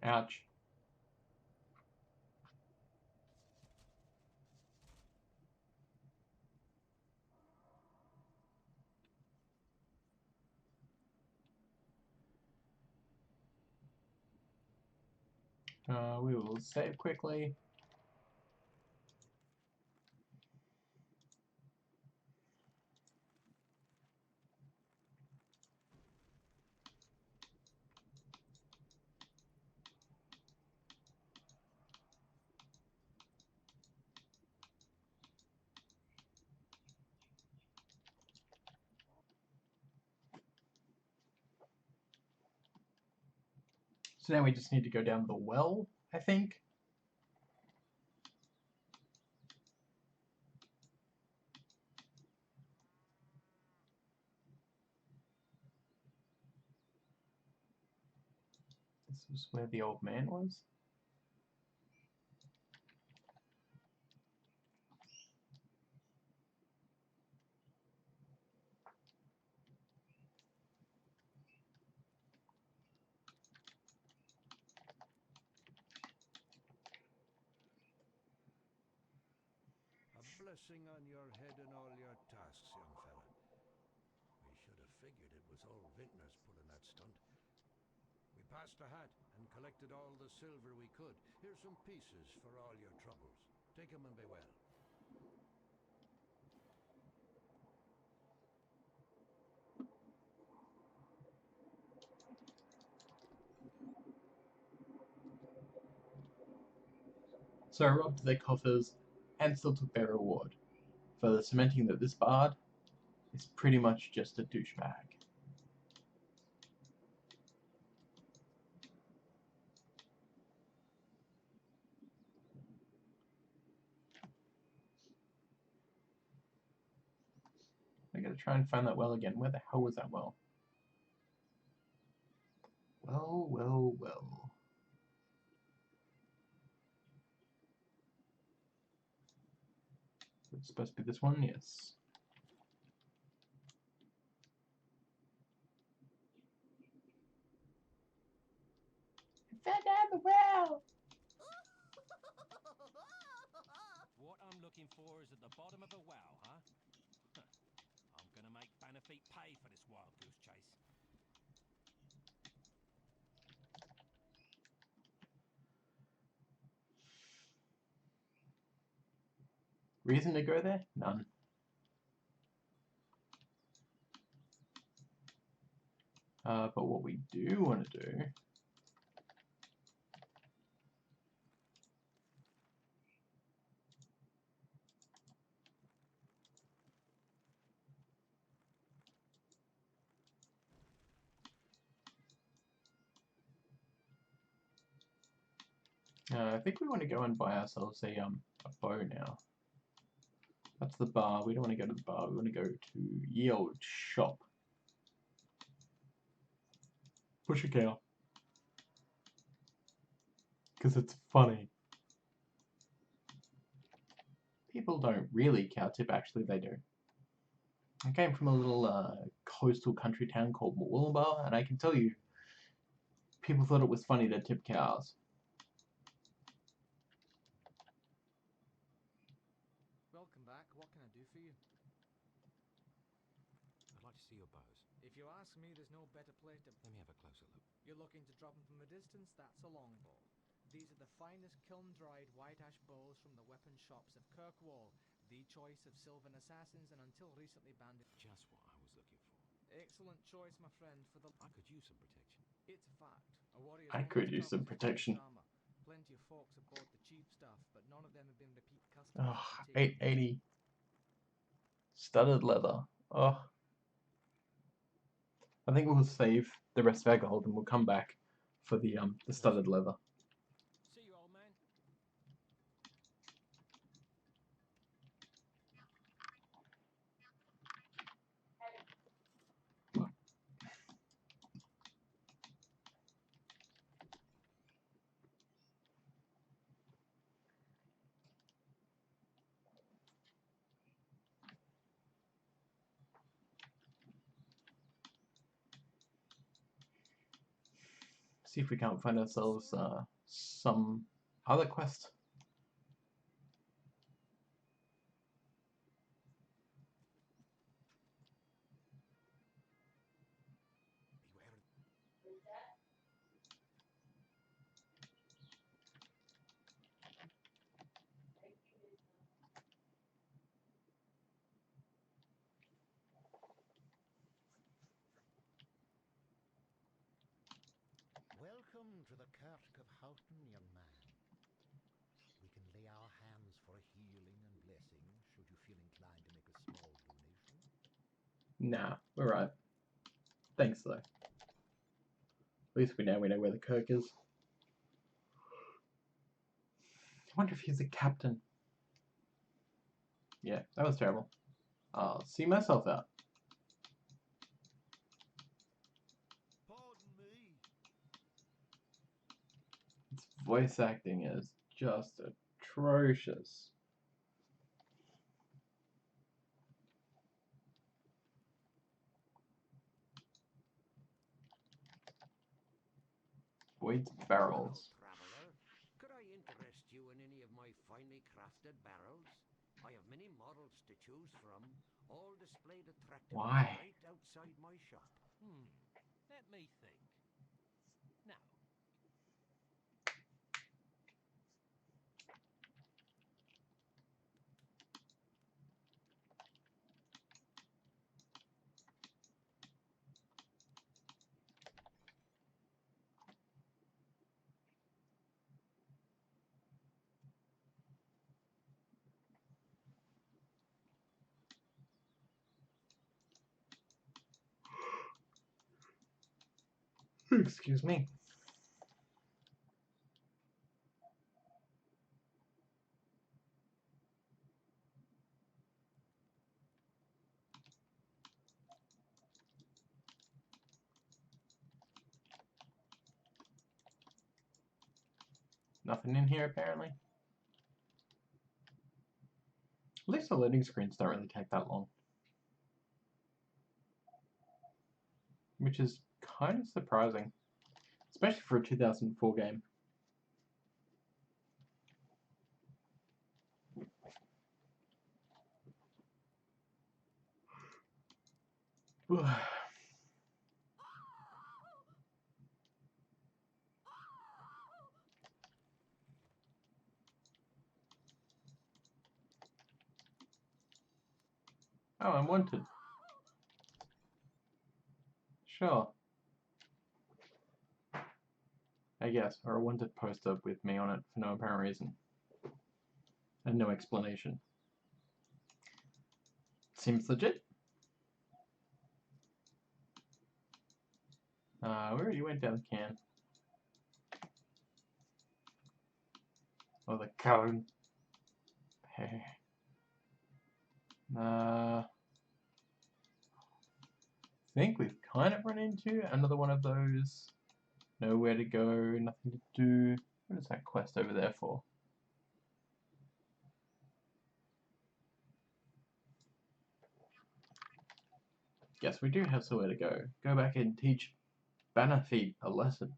Ouch. We will save quickly. So now we just need to go down the well, I think. This was where the old man was. A blessing on your head and all your tasks, young fella. We should have figured it was old Vintners pulling that stunt. We passed the hat and collected all the silver we could. Here's some pieces for all your troubles. Take 'em and be well. So I robbed their coffers and still took their reward, further cementing that this bard is pretty much just a douchebag. I gotta try and find that well again. Where the hell was that well? Well, well, well. It's supposed to be this one, yes. I fell down the well! What I'm looking for is at the bottom of a well, huh? I'm gonna make Bannerfeet pay for this wild goose chase. Reason to go there? None. But what we do want to do I think we want to go and buy ourselves a bow now. That's the bar. We don't want to go to the bar. We want to go to ye old shop. Push a cow. Because it's funny. People don't really cow tip, actually they do. I came from a little coastal country town called Wollongbar, and I can tell you, people thought it was funny to tip cows. Welcome back. What can I do for you? I'd like to see your bows. If you ask me, there's no better place to... Let me have a closer look. You're looking to drop them from a distance? That's a longbow. These are the finest kiln-dried white ash bows from the weapon shops of Kirkwall, the choice of Sylvan assassins and until recently banned... Just what I was looking for. Excellent choice, my friend, for the... I could use some protection. It's a fact. A warrior's I only could as use tough some as his protection. best armor. Plenty of folks have bought the cheap stuff, but none of them have been repeat customers. Oh, 880. Studded leather. Oh. I think we'll save the rest of our gold and we'll come back for the studded leather. See you, old man. See if we can't find ourselves some other quest. Welcome to the Kirk of Houghton, young man. We can lay our hands for healing and blessing, should you feel inclined to make a small donation. Nah, we're right. Thanks though. At least we know where the Kirk is. I wonder if he's a captain. Yeah, that was terrible. I'll see myself out. Pardon me. Its voice acting is just atrocious. Boyd's barrels. Hello, traveler. Could I interest you in any of my finely crafted barrels? I have many models to choose from, all displayed attractively Why? right outside my shop. Let me think. Now, Excuse me. Nothing in here apparently. At least the loading screens don't really take that long. Which is kind of surprising. Especially for a 2004 game. Oh, I'm wanted. Sure. I guess, or a wanted poster with me on it for no apparent reason. And no explanation. Seems legit. We already went down the can. Or the cone. I think we've kind of run into another one of those. Nowhere to go, nothing to do. What is that quest over there for? Guess we do have somewhere to go. Go back and teach Banner Feet a lesson.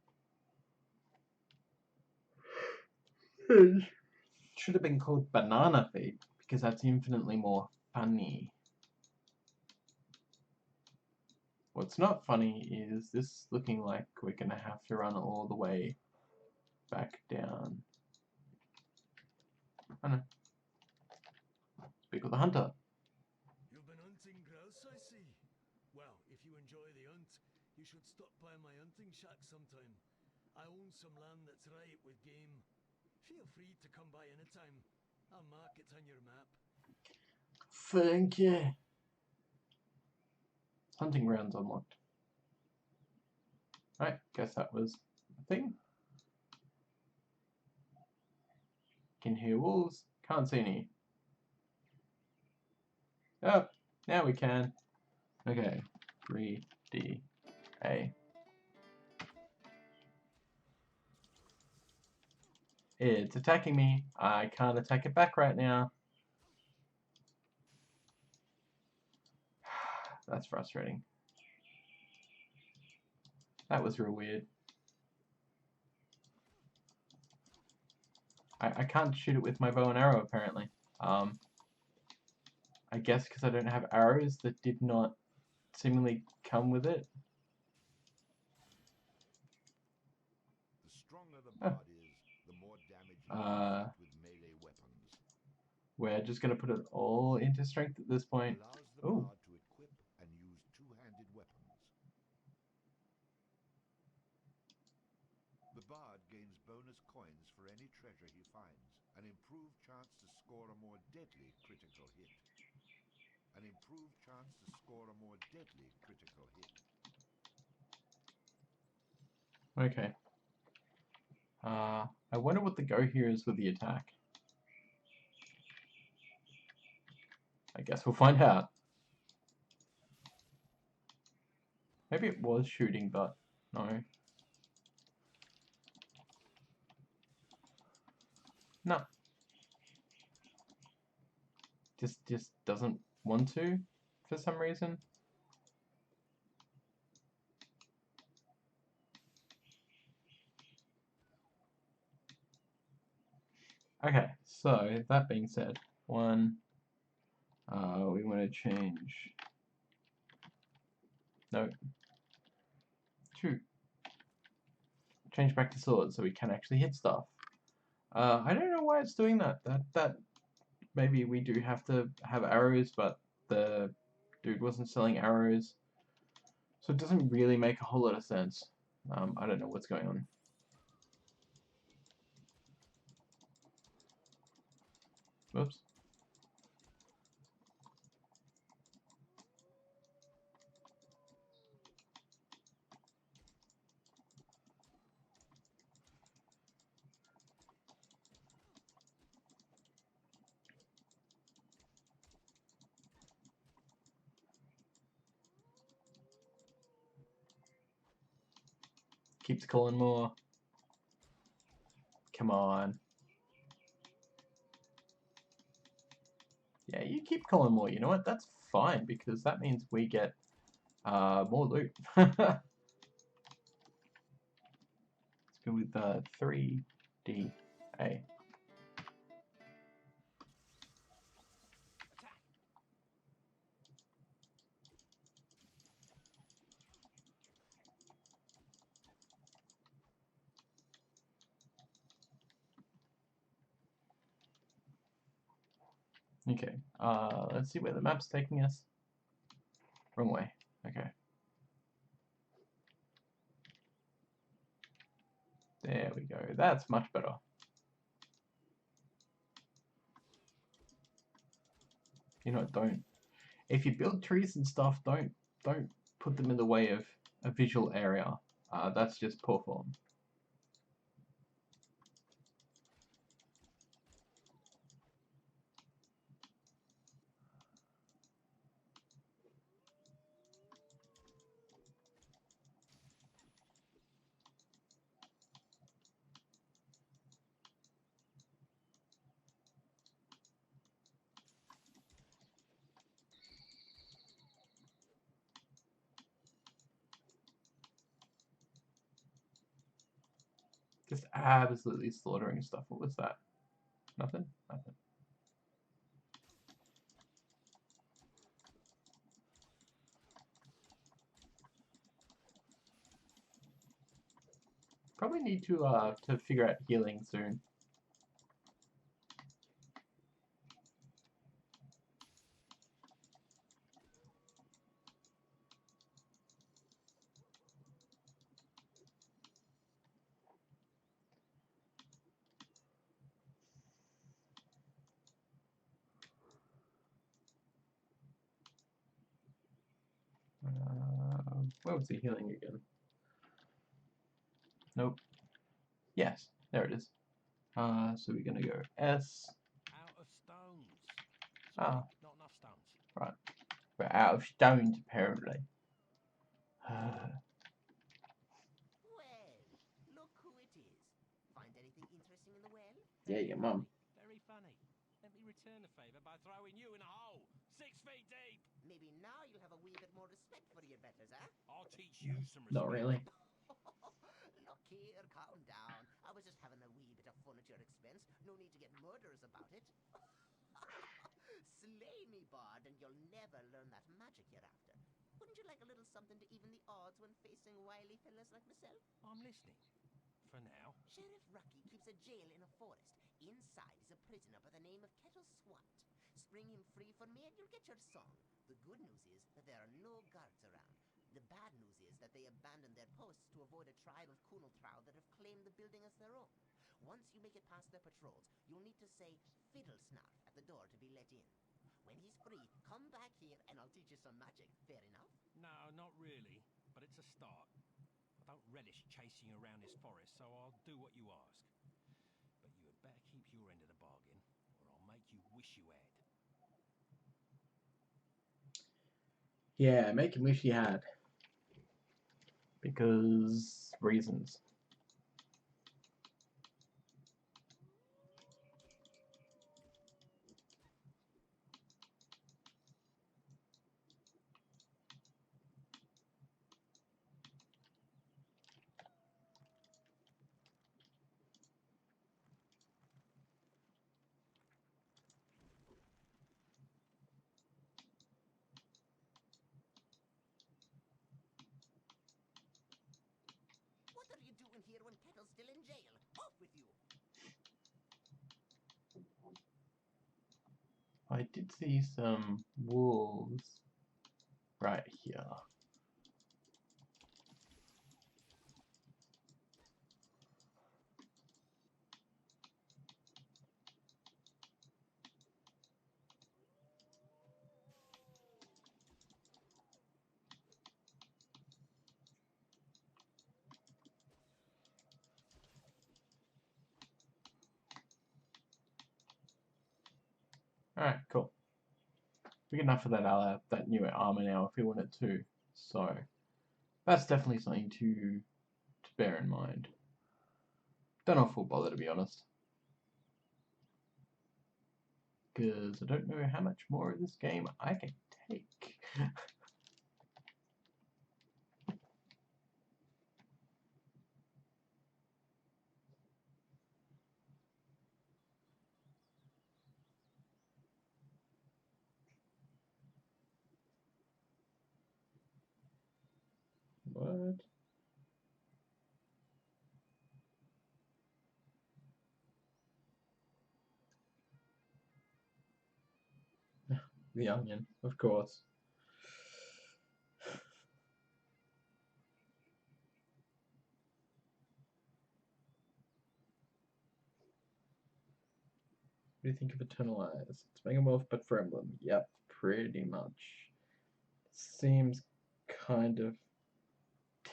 Should have been called Banana Feet, because that's infinitely more funny. What's not funny is this looking like we're gonna have to run all the way back down. Oh no. Speak with the hunter. You've been hunting grouse, I see. Well, if you enjoy the hunt, you should stop by my hunting shack sometime. I own some land that's ripe with game. Feel free to come by anytime. I'll mark it on your map. Thank you. Hunting grounds unlocked. Right, guess that was a thing. Can hear wolves, can't see any. Oh, now we can. Okay, 3D A. It's attacking me. I can't attack it back right now. That's frustrating. That was real weird. I can't shoot it with my bow and arrow apparently. I guess because I don't have arrows that did not seemingly come with it. The stronger the bard is, the more damage you can with melee weapons. We're just going to put it all into strength at this point. Allows the bard to equip and use two-handed weapons. The bard gains bonus coins for any treasure he finds, an improved chance to score a more deadly critical hit. An improved chance to score a more deadly critical hit. Okay. I wonder what the go here is with the attack. I guess we'll find out. Maybe it was shooting, but no. No. Just doesn't want to for some reason. Okay, so that being said, we want to change. No. 2. Change back to sword so we can actually hit stuff. I don't know why it's doing that. That maybe we do have to have arrows, but the dude wasn't selling arrows, so it doesn't really make a whole lot of sense. I don't know what's going on. Whoops. Keeps calling more. Come on. Yeah, you keep calling more. You know what? That's fine, because that means we get more loot. Let's go with 3D A. Okay, let's see where the map's taking us. Wrong way. Okay. There we go. That's much better. You know, don't. If you build trees and stuff, don't put them in the way of a visual area. That's just poor form. Just absolutely slaughtering stuff. What was that? Nothing? Nothing. Probably need to figure out healing soon. Where was the healing again? Nope. Yes, there it is. So we're gonna go S. Out of stones. Ah, Not enough stones. right. We're out of stones apparently. Well, look who it is. Find anything interesting in the well? Yeah, your mum. Very funny. Let me return the favour by throwing you in a hole 6 feet deep. Maybe now you'll have a wee bit more respect for your betters, eh? I'll teach you some respect. Not really. Look here, calm down. I was just having a wee bit of fun at your expense. No need to get murderous about it. Slay me, Bard, and you'll never learn that magic you're after. Wouldn't you like a little something to even the odds when facing wily fellas like myself? I'm listening. For now. Sheriff Rucky keeps a jail in a forest. Inside is a prisoner by the name of Kettle Swat. Spring him free for me and you'll get your song. The good news is that there are no guards around. The bad news is that they abandoned their posts to avoid a tribe of Kunaltrau that have claimed the building as their own. Once you make it past their patrols, you'll need to say fiddle snarf at the door to be let in. When he's free, come back here and I'll teach you some magic. Fair enough? No, not really. But it's a start. I don't relish chasing you around this forest, so I'll do what you ask. But you had better keep your end of the bargain, or I'll make you wish you had. Yeah, make him wish he had. Because reasons. What are you doing here when Kettle's still in jail? Off with you! I did see some wolves right here. Alright, cool. We get enough of that new armor now if we wanted to. So that's definitely something to bear in mind. Don't know if we'll bother, to be honest. Because I don't know how much more of this game I can take. What? The onion, of course. What do you think of Eternal Eyes? It's Megamorph but for Emblem. Yep, pretty much. Seems kind of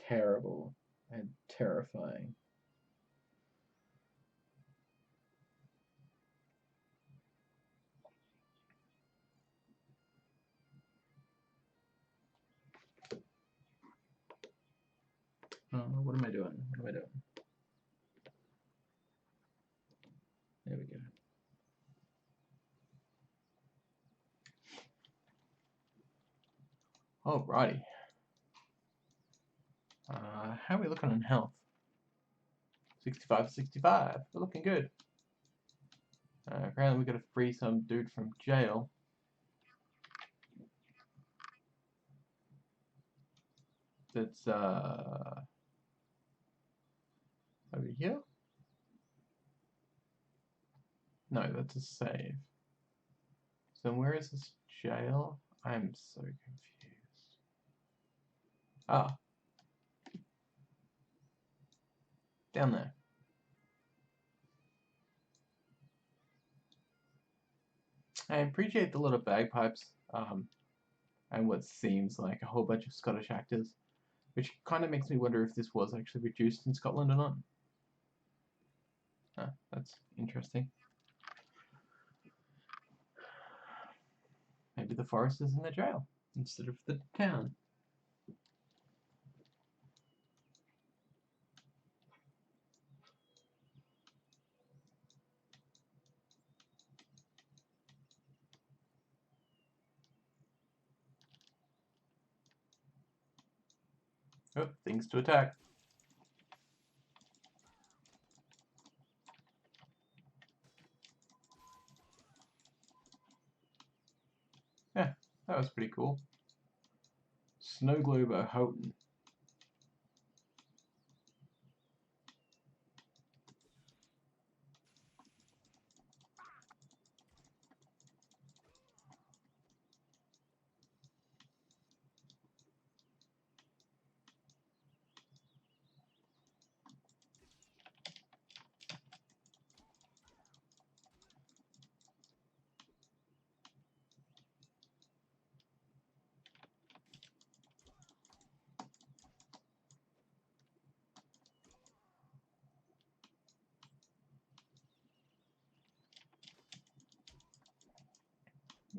terrible and terrifying. What am I doing? What am I doing? There we go. Alrighty. How are we looking on health? 65, 65. We're looking good. Apparently we gotta free some dude from jail. That's over here? No, that's a save. So where is this jail? I'm so confused. Ah. Down there. I appreciate the little bagpipes, and what seems like a whole bunch of Scottish actors, which kind of makes me wonder if this was actually produced in Scotland or not. Ah, that's interesting. Maybe the forest is in the jail instead of the town. Oh, things to attack. Yeah, that was pretty cool. Snow Globe Houghton.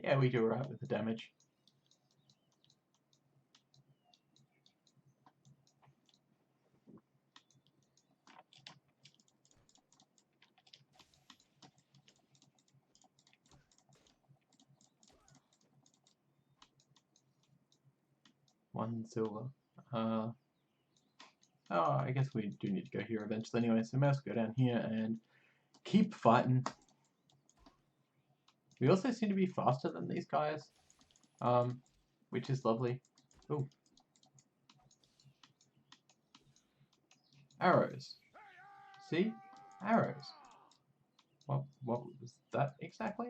Yeah, we do alright with the damage. One silver. Oh, I guess we do need to go here eventually anyway, so let's go down here and keep fighting. We also seem to be faster than these guys, which is lovely. Ooh. Arrows. See? Arrows. What was that exactly?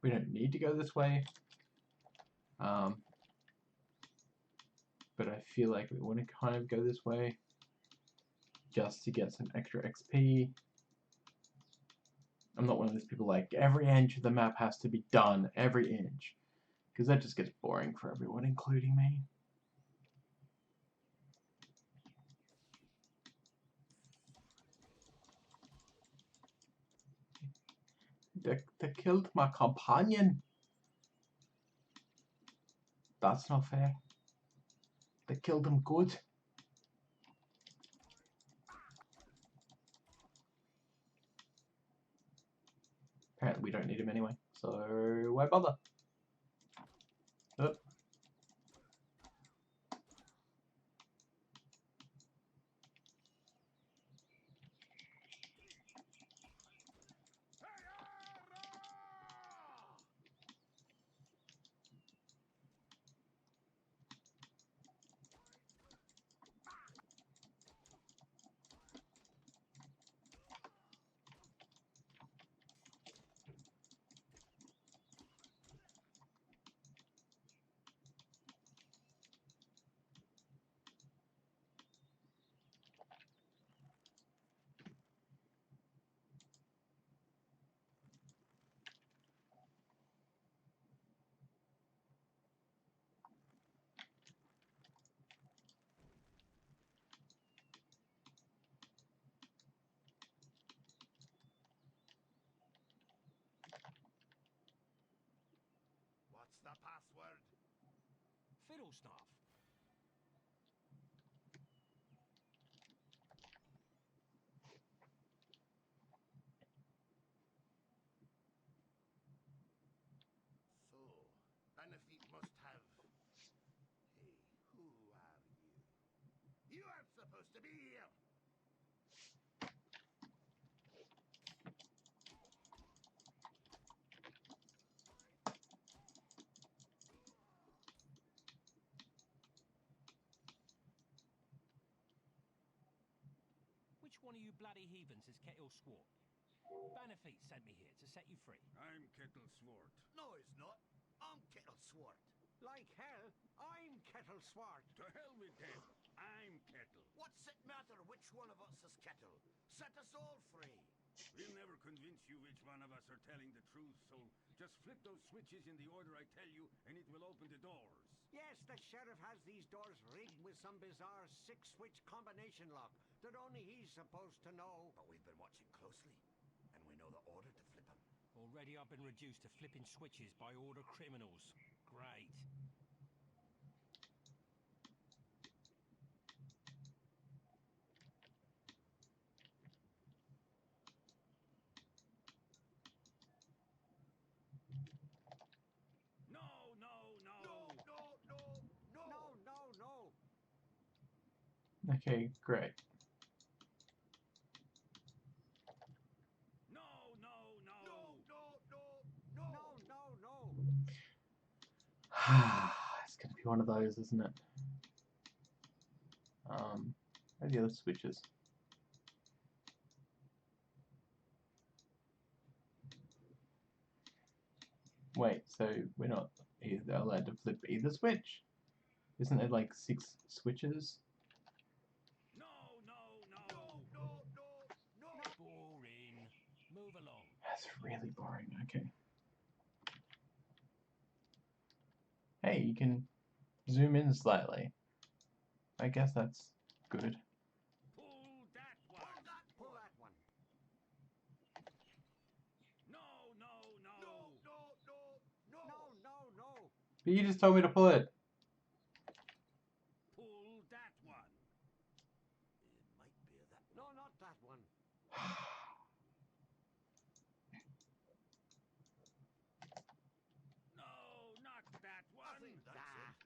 We don't need to go this way. But I feel like we want to kind of go this way just to get some extra XP. I'm not one of those people like every inch of the map has to be done, every inch, because that just gets boring for everyone, including me. They killed my companion. That's not fair. They killed him good. Apparently we don't need him anyway, so why bother? Oh. What's the password? Fiddlestaff. So, Benefit must have supposed to be here? Which one of you bloody heathens is Kettle Swart? Bannerfeet sent me here to set you free. I'm Kettle Swart. No, he's not. I'm Kettle Swart. Like hell, I'm Kettle Swart. To hell with them. I'm Kettle. What's it matter which one of us is Kettle? Set us all free. We'll never convince you which one of us are telling the truth, so just flip those switches in the order I tell you, and it will open the doors. Yes, the sheriff has these doors rigged with some bizarre 6-switch combination lock that only he's supposed to know. But we've been watching closely, and we know the order to flip them. Already I've been reduced to flipping switches by order criminals. Great. No, no, no. No. Okay, great. No. It's gonna be one of those, isn't it? Where are the other switches? Wait, so we're not either allowed to flip either switch? Isn't there like 6 switches? No. Boring. Move along. That's really boring, okay. Hey, you can zoom in slightly. I guess that's good. Pull that one. Pull that one. No. No. But you just told me to pull it. Pull that one. It might be that. No, not that one. No, not that one. I think that's it.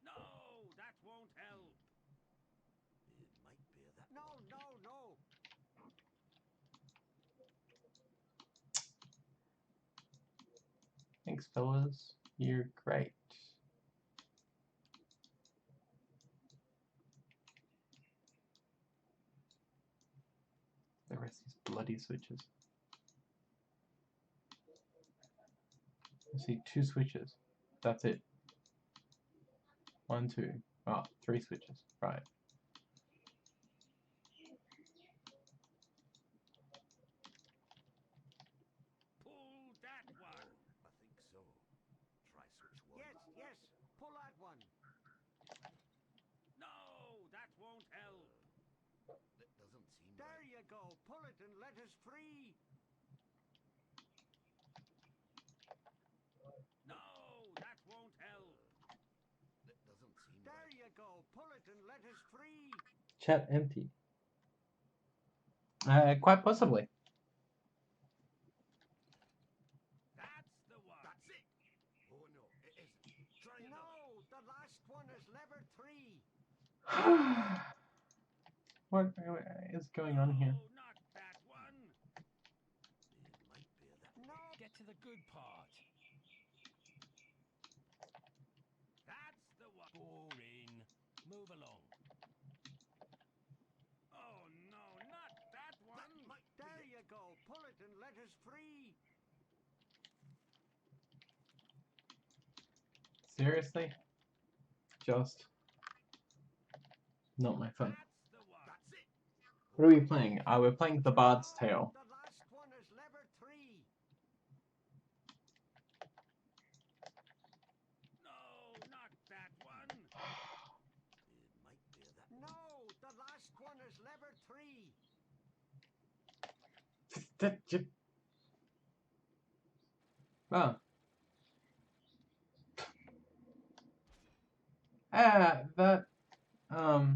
No, that won't help. It might be that. No. Thanks, fellas. You're great. The rest of these bloody switches. I see 2 switches. That's it. 1, 2. Oh, 3 switches. Right. Pull that one. I think so. Try switch 1. Yes. Pull that one. No, that won't help. That doesn't seem There right. you go. Pull it and let us free. No, that won't help. That doesn't seem There right. you go. Pull it and let us free. Chat empty. Quite possibly. That's the one. That's it. Oh no, it isn't. Try another. No, the last one is lever 3. What is going on here? No, not that one. It might be that. No. Get to the good part. That's the one. Boring. Move along. Oh no, not that one. That might be There it. you go. Pull it and let us free. Seriously? Just not my fun. That's the one. That's it. What are we playing? We're playing The Bard's Tale. The last one is lever 3. No, not that one. It might be that. No, the last one is lever 3. Oh. That, Oh,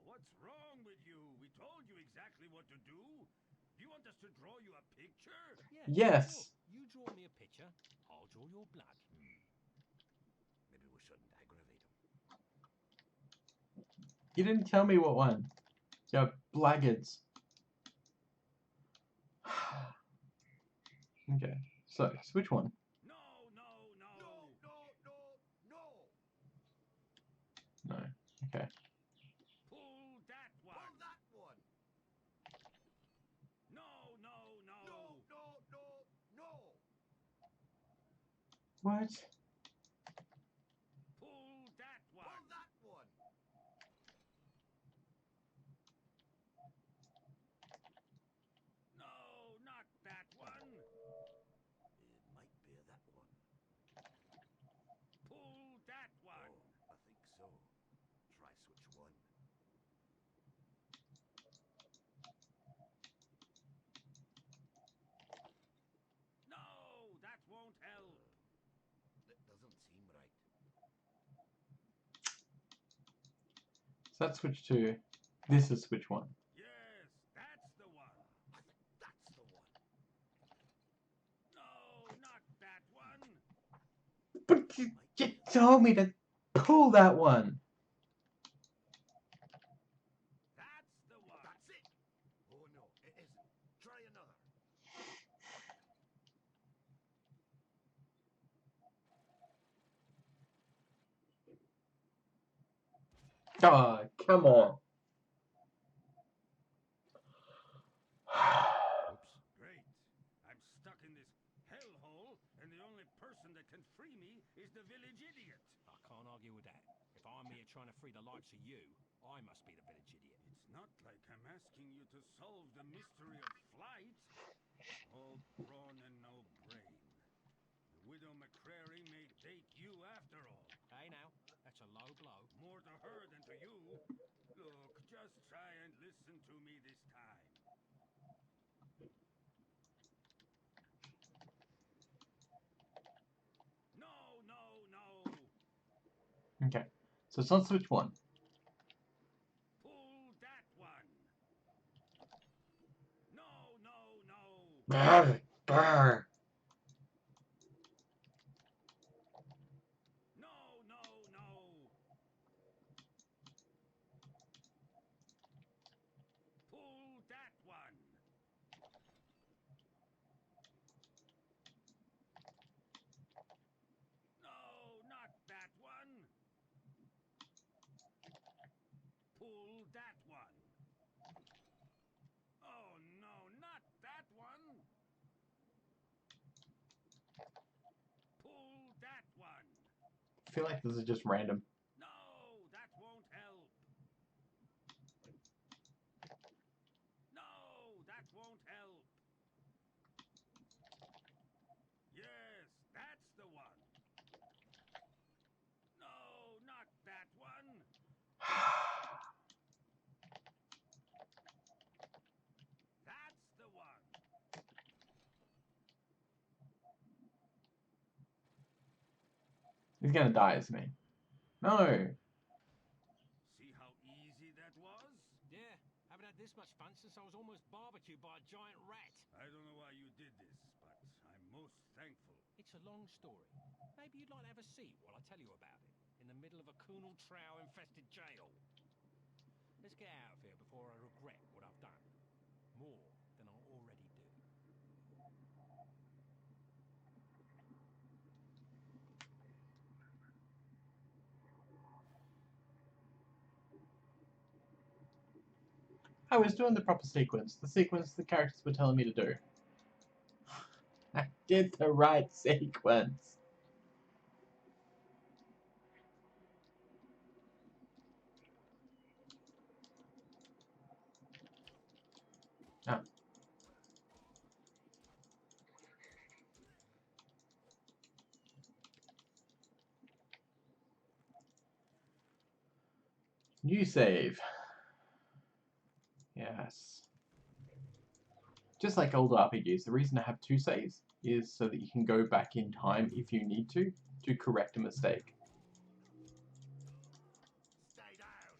what's wrong with you? We told you exactly what to do. Do you want us to draw you a picture? Yeah, Yes. Sure. You draw me a picture, I'll draw your blood. Maybe we shouldn't You didn't tell me what one. You blackguards. Okay, so switch one. No, no, no. No, no, no, no. No. Okay. Pull that one. Pull that one. No, no, no. No, no, no, no. What? Pull that one. Pull that one. No, not that one. It might be that one. Pull that one. Oh, I think so. Try switch one. No, that won't help. That doesn't seem right. So that's switch two. This is switch one. Yes, that's the one. I think that's the one. No, not that one. But you told me to pull that one. That's the one. That's it. Oh no, it isn't. Try another. Oh, come on. Oops. Great. I'm stuck in this hellhole, and the only person that can free me is the village idiot. I can't argue with that. If I'm here trying to free the likes of you, I must be the village idiot. It's not like I'm asking you to solve the mystery of flight. All brawn and no brain. The widow McCrary may bait you after all. Hey now, that's a low blow. More to her than to you. Look, just try and listen to me this time. No, no, no. Okay, so it's not switch one. Pull that one. No, no, no. Brr, brr. No, no, no. Pull that one. No, not that one. Pull that one. Oh no, not that one. Pull that one. I feel like this is just random. No, that won't help. No, that won't help. Yes, that's the one. No, not that one. That's the one. He's gonna die, isn't he? No. See how easy that was? Yeah, haven't had this much fun since I was almost barbecued by a giant rat. I don't know why you did this, but I'm most thankful. It's a long story. Maybe you'd like to have a seat while I tell you about it, in the middle of a Kunal Trow-infested jail. Let's get out of here before I regret what I've done. More than I already do. I was doing the proper sequence. The sequence the characters were telling me to do. I did the right sequence. Ah. New save. Yes. Just like old RPGs, the reason I have two saves is so that you can go back in time if you need to correct a mistake. Stay down.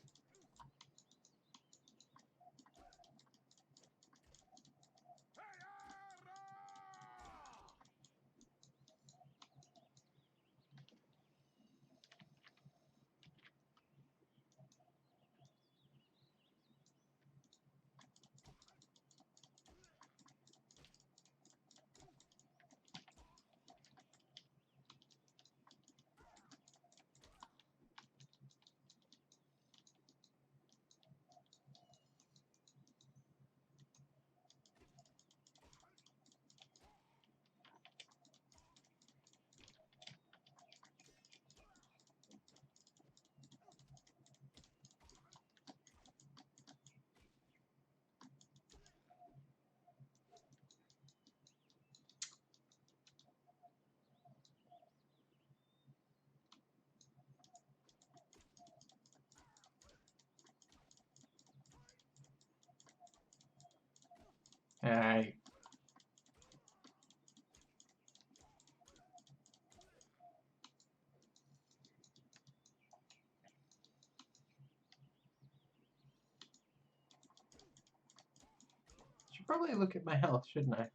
should probably look at my health, shouldn't I?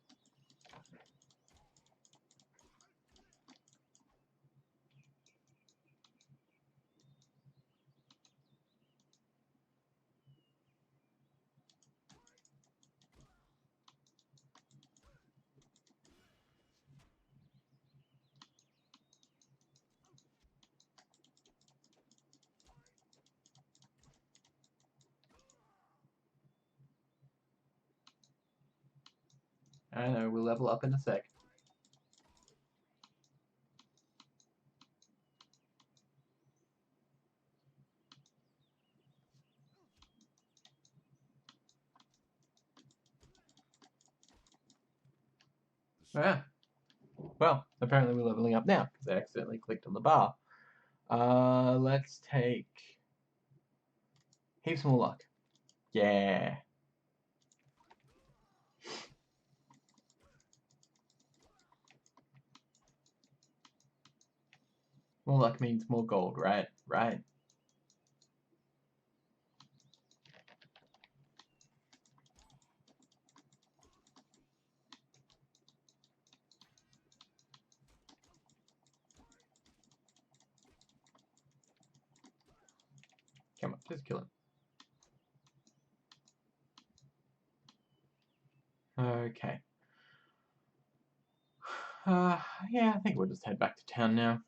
I know, we'll level up in a sec. Ah. Well, apparently we're leveling up now, because I accidentally clicked on the bar. Let's take heaps more luck. Yeah. More luck means more gold, right? Right. Come on, just kill him. Okay. Yeah, I think we'll just head back to town now.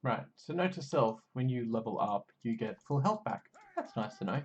Right, so note to self, when you level up, you get full health back. That's nice to know.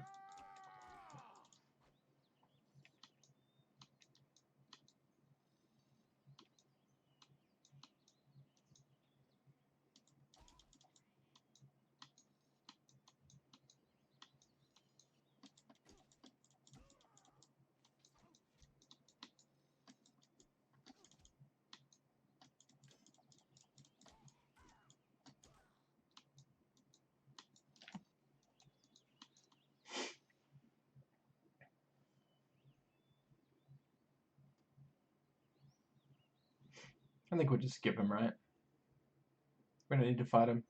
I think we'll just skip him, right? We don't need to fight him.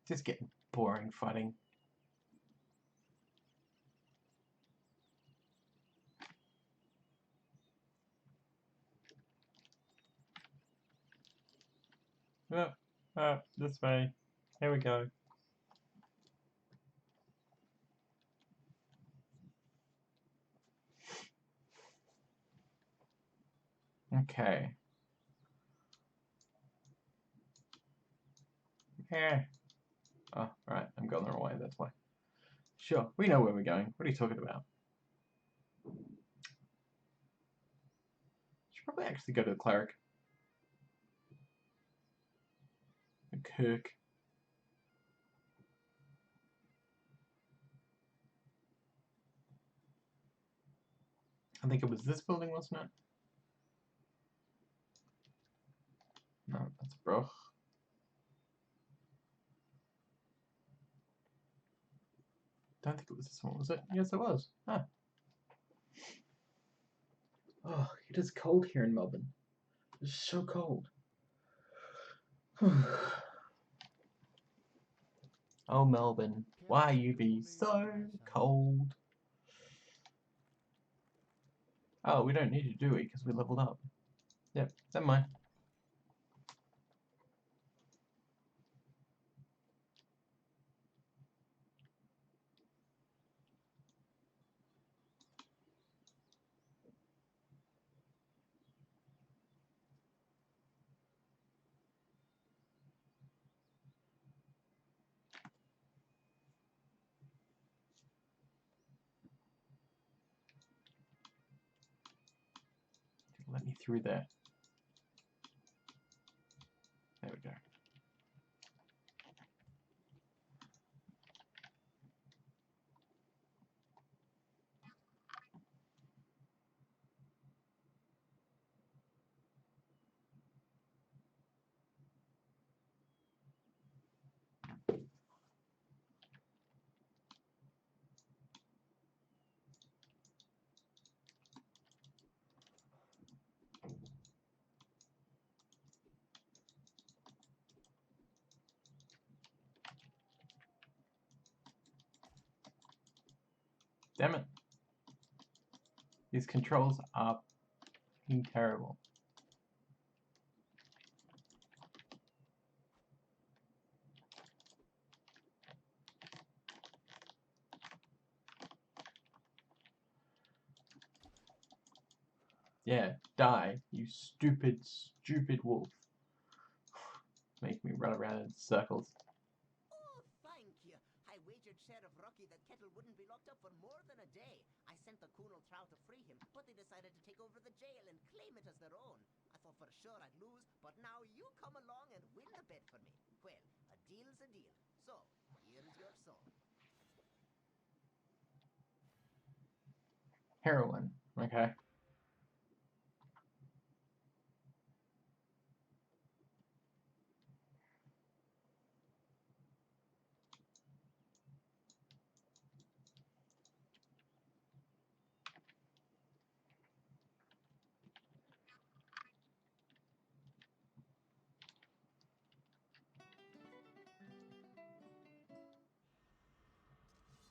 Just getting boring fighting. Oh, this way. Here we go. Okay. Yeah. Oh, right. I'm going the wrong way, that's why. Sure, we know where we're going. What are you talking about? Should probably actually go to the cleric. The Kirk. I think it was this building, wasn't it? No, that's Broch. Don't think it was this one, was it? Yes, it was. Ah. Oh, it is cold here in Melbourne. It's so cold. Oh, Melbourne, why you be so cold? Oh, we don't need to do it because we leveled up. Yep, never mind. Let me through there. There we Damn it. These controls are fucking terrible. Yeah, die, you stupid, stupid wolf. Make me run around in circles. Oh, thank you. I wagered Sheriff Rocky that Kettle wouldn't be locked up for more than a day. I sent the Kunal Trow to free him, but they decided to take over the jail and claim it as their own. I thought for sure I'd lose, but now you come along and win the bet for me. Well, a deal's a deal. So, here's your song. Heroin, okay.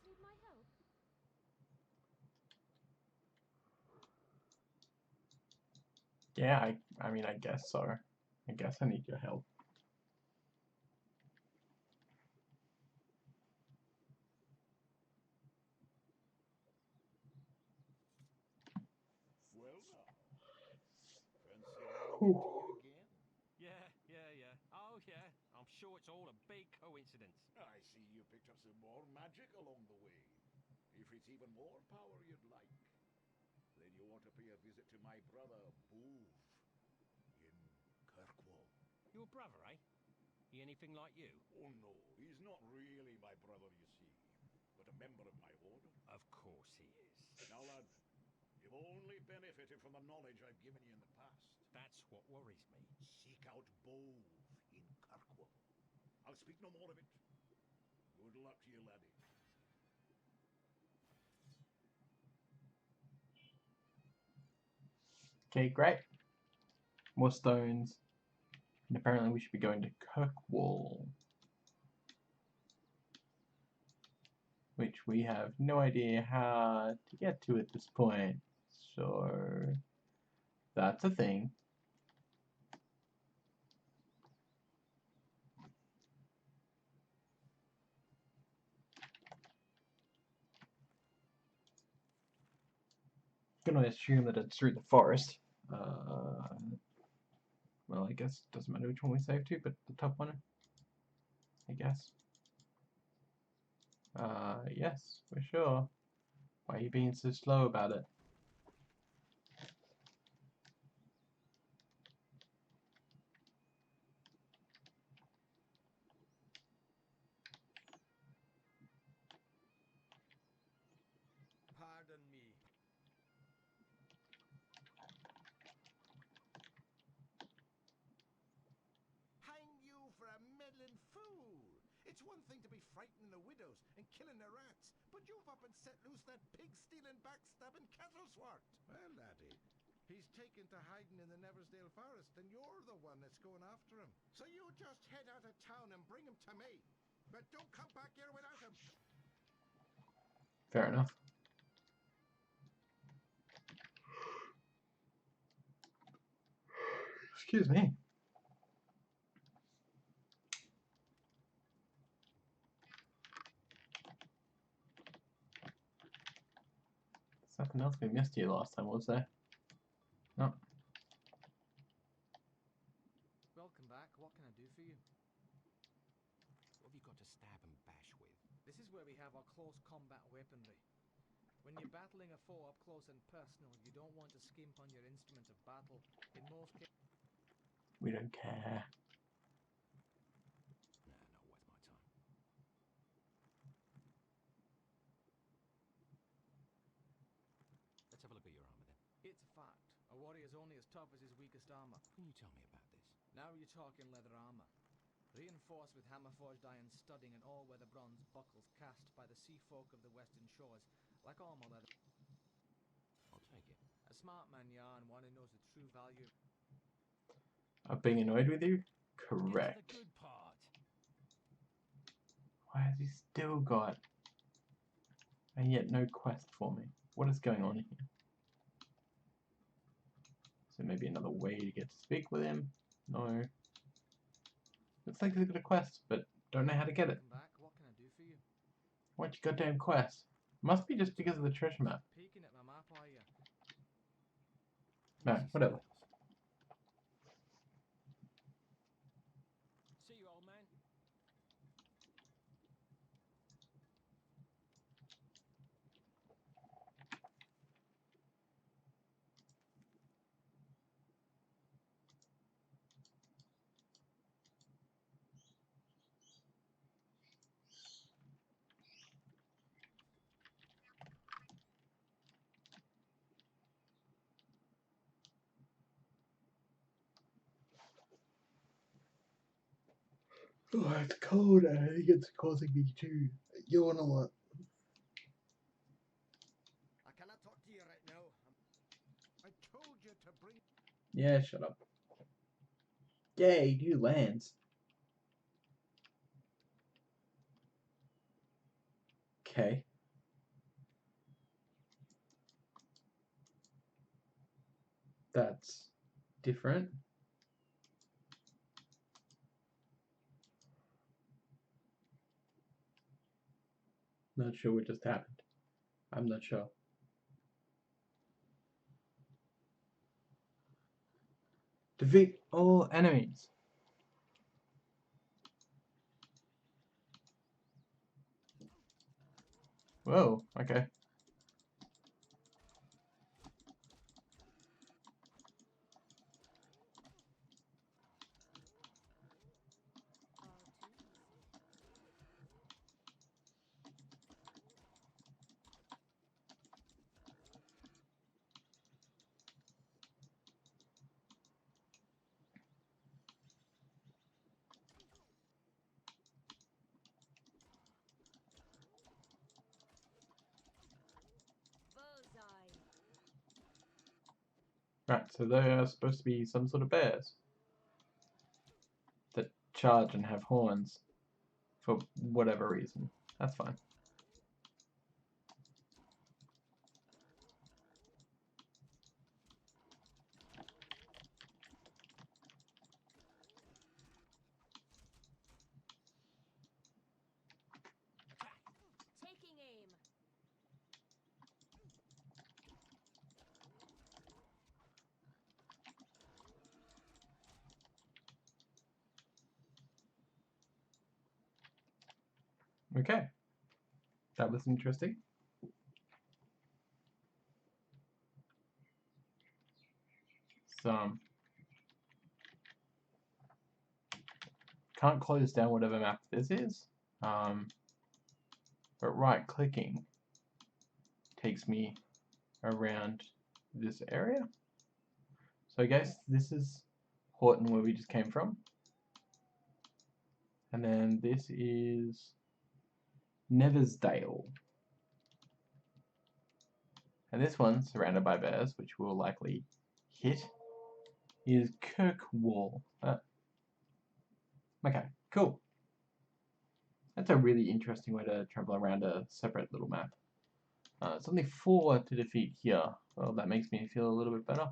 Need my help? Yeah, I mean, I guess so. I guess I need your help. Well now, fancy running into you again? Yeah. Oh, yeah. I'm sure it's all a big coincidence. I see you picked up some more magic along the way. If it's even more power you'd like, then you want to pay a visit to my brother, Boov, in Kirkwall. Your brother, eh? He anything like you? Oh no, he's not really my brother, you see, but a member of my order. Of course he is. Now, lad, you've only benefited from the knowledge I've given you in the past. That's what worries me. Seek out Boov in Kirkwall. I'll speak no more of it. Good luck to you, laddie. Okay, great. More stones. And apparently we should be going to Kirkwall. Which we have no idea how to get to at this point. So that's a thing. Gonna assume that it's through the forest. Well, I guess it doesn't matter which one we save to, but the top one, I guess. Yes, for sure. Why are you being so slow about it? Pardon me. Hang you for a meddling fool! It's one thing to be frightening the widows and killing the rats, but you've up and set loose that pig-stealing, backstabbing Kettleswart. Well, laddie, he's taken to hiding in the Neversdale forest, and you're the one that's going after him. So you just head out of town and bring him to me. But don't come back here without him. Fair enough. Excuse me. Something else we missed here last time, was there? No. Welcome back. What can I do for you? What have you got to stab and bash with? This is where we have our close combat weaponry. When you're battling a foe up close and personal, you don't want to skimp on your instrument of battle. In most cases, We don't care. Nah, not worth my time. Let's have a look at your armor then. it's a fact. A warrior's only as tough as his weakest armor. Can you tell me about this? Now you're talking leather armor. Reinforced with hammer-forged iron studding and all-weather bronze buckles cast by the sea folk of the western shores. Like all my leather. I'll take it. A smart man, yeah, and one who knows the true value. Of being annoyed with you? Get Correct. to the good part. Why has he still got... And yet no quest for me. What is going on here? So maybe another way to get to speak with him? No. Looks like he's got a quest, but don't know how to get it. Welcome back. What can I do for you? What's your goddamn quest? Must be just because of the treasure map. Peeking at my map, are you? No, whatever. See you, old man. Oh, it's cold and I think it's causing me to yawn a lot. I cannot talk to you right now. I told you to bring. Yeah, shut up. Yay, new lands. Okay. That's different. Not sure what just happened. I'm not sure. Defeat all enemies. Whoa, okay. Right, so they are supposed to be some sort of bears that charge and have horns for whatever reason. That's fine. Taking aim. Okay. That was interesting. So, can't close down whatever map this is, but right clicking takes me around this area. So I guess this is Horton where we just came from. And then this is Neversdale. And this one, surrounded by bears, which we'll likely hit, is Kirkwall. Okay, cool. That's a really interesting way to travel around a separate little map. It's only 4 to defeat here. Well, that makes me feel a little bit better.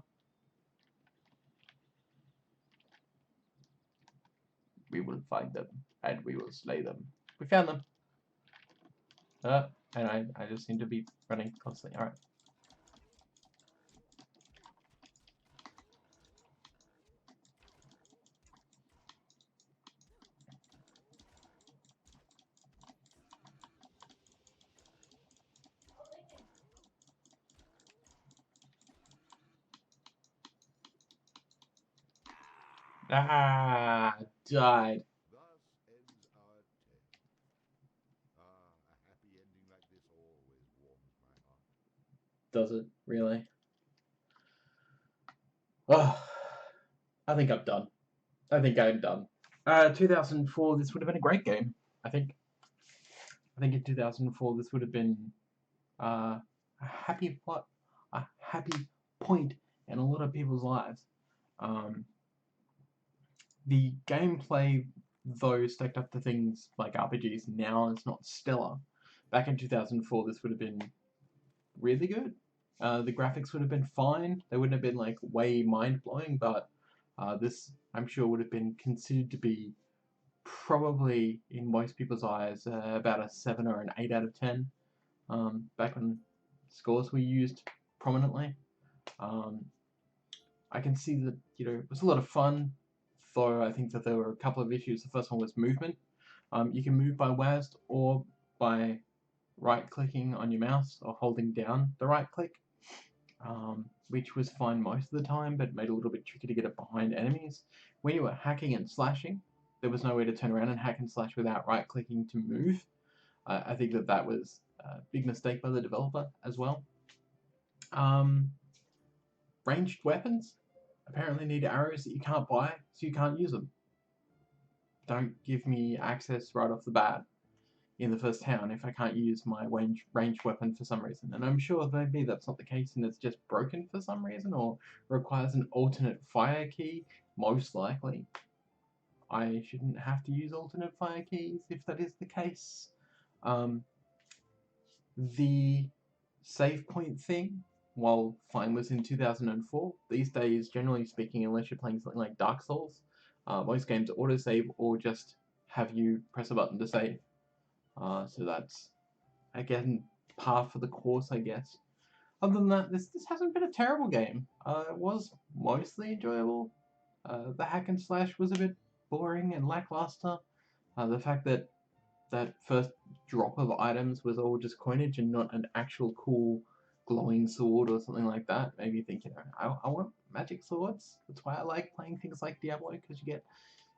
We will find them, and we will slay them. We found them! And I just seem to be running constantly. Alright. Ah, died. Thus ends our tale. Ah, a happy ending like this always warms my heart. Does it, really? Oh, I think I'm done. I think I'm done. 2004, this would have been a great game, I think. I think in 2004, this would have been a happy plot, a happy point in a lot of people's lives. The gameplay, though, stacked up to things like RPGs now, is not stellar, back in 2004, this would have been really good. The graphics would have been fine. They wouldn't have been like way mind-blowing, but this, I'm sure, would have been considered to be probably, in most people's eyes, about a 7 or an 8 out of 10. Back when scores were used prominently. I can see that, you know, it was a lot of fun, though I think that there were a couple of issues. The first one was movement. You can move by WASD or by right-clicking on your mouse or holding down the right-click, which was fine most of the time, but made it a little bit tricky to get it behind enemies. When you were hacking and slashing, there was no way to turn around and hack and slash without right-clicking to move. I think that that was a big mistake by the developer as well. Ranged weapons apparently need arrows that you can't buy, so you can't use them. Don't give me access right off the bat in the first town if I can't use my ranged weapon for some reason. And I'm sure maybe that's not the case and it's just broken for some reason or requires an alternate fire key. Most likely I shouldn't have to use alternate fire keys if that is the case. The save point thing, while fine, was in 2004. These days, generally speaking, unless you're playing something like Dark Souls, most games autosave or just have you press a button to save. So that's, again, par for the course, I guess. Other than that, this hasn't been a terrible game. It was mostly enjoyable. The hack and slash was a bit boring and lackluster. The fact that that first drop of items was all just coinage and not an actual cool glowing sword or something like that made me think, you know, I want magic swords. That's why I like playing things like Diablo, because you get,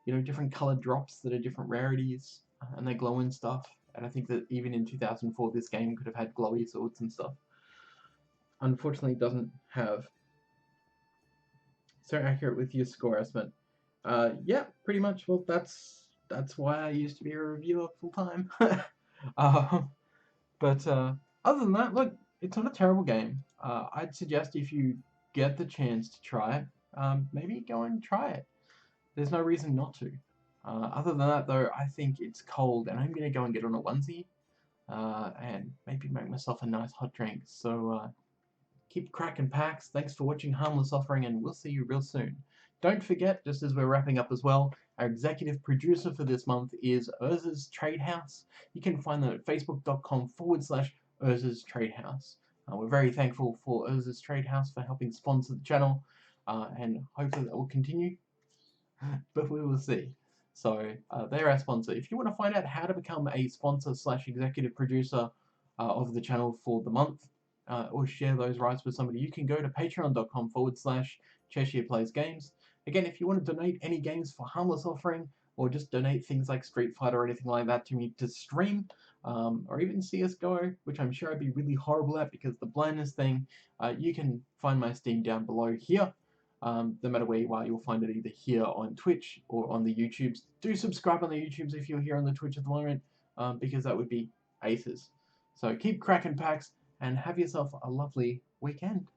you know, different colored drops that are different rarities and they glow and stuff. And I think that even in 2004, this game could have had glowy swords and stuff. Unfortunately, it doesn't have. So accurate with your score estimate. Yeah, pretty much. Well, that's why I used to be a reviewer full time. But other than that, look, it's not a terrible game. I'd suggest if you get the chance to try it, maybe go and try it. There's no reason not to. Other than that, though, I think it's cold, and I'm going to go and get on a onesie and maybe make myself a nice hot drink. So keep cracking packs. Thanks for watching Harmless Offering, and we'll see you real soon. Don't forget, just as we're wrapping up as well, our executive producer for this month is Urza's Trade House. You can find them at facebook.com/Urza's Trade House. We're very thankful for Urza's Trade House for helping sponsor the channel, and hopefully that will continue, but we will see. So they're our sponsor. If you want to find out how to become a sponsor/executive producer of the channel for the month, or share those rights with somebody, you can go to patreon.com/Cheshire Plays Games. Again, if you want to donate any games for Harmless Offering, or just donate things like Street Fighter or anything like that to me to stream, or even CSGO, which I'm sure I'd be really horrible at because the blindness thing, you can find my Steam down below here. No matter where you are, you'll find it either here on Twitch or on the YouTubes. Do subscribe on the YouTubes if you're here on the Twitch at the moment, because that would be aces. So keep cracking packs and have yourself a lovely weekend.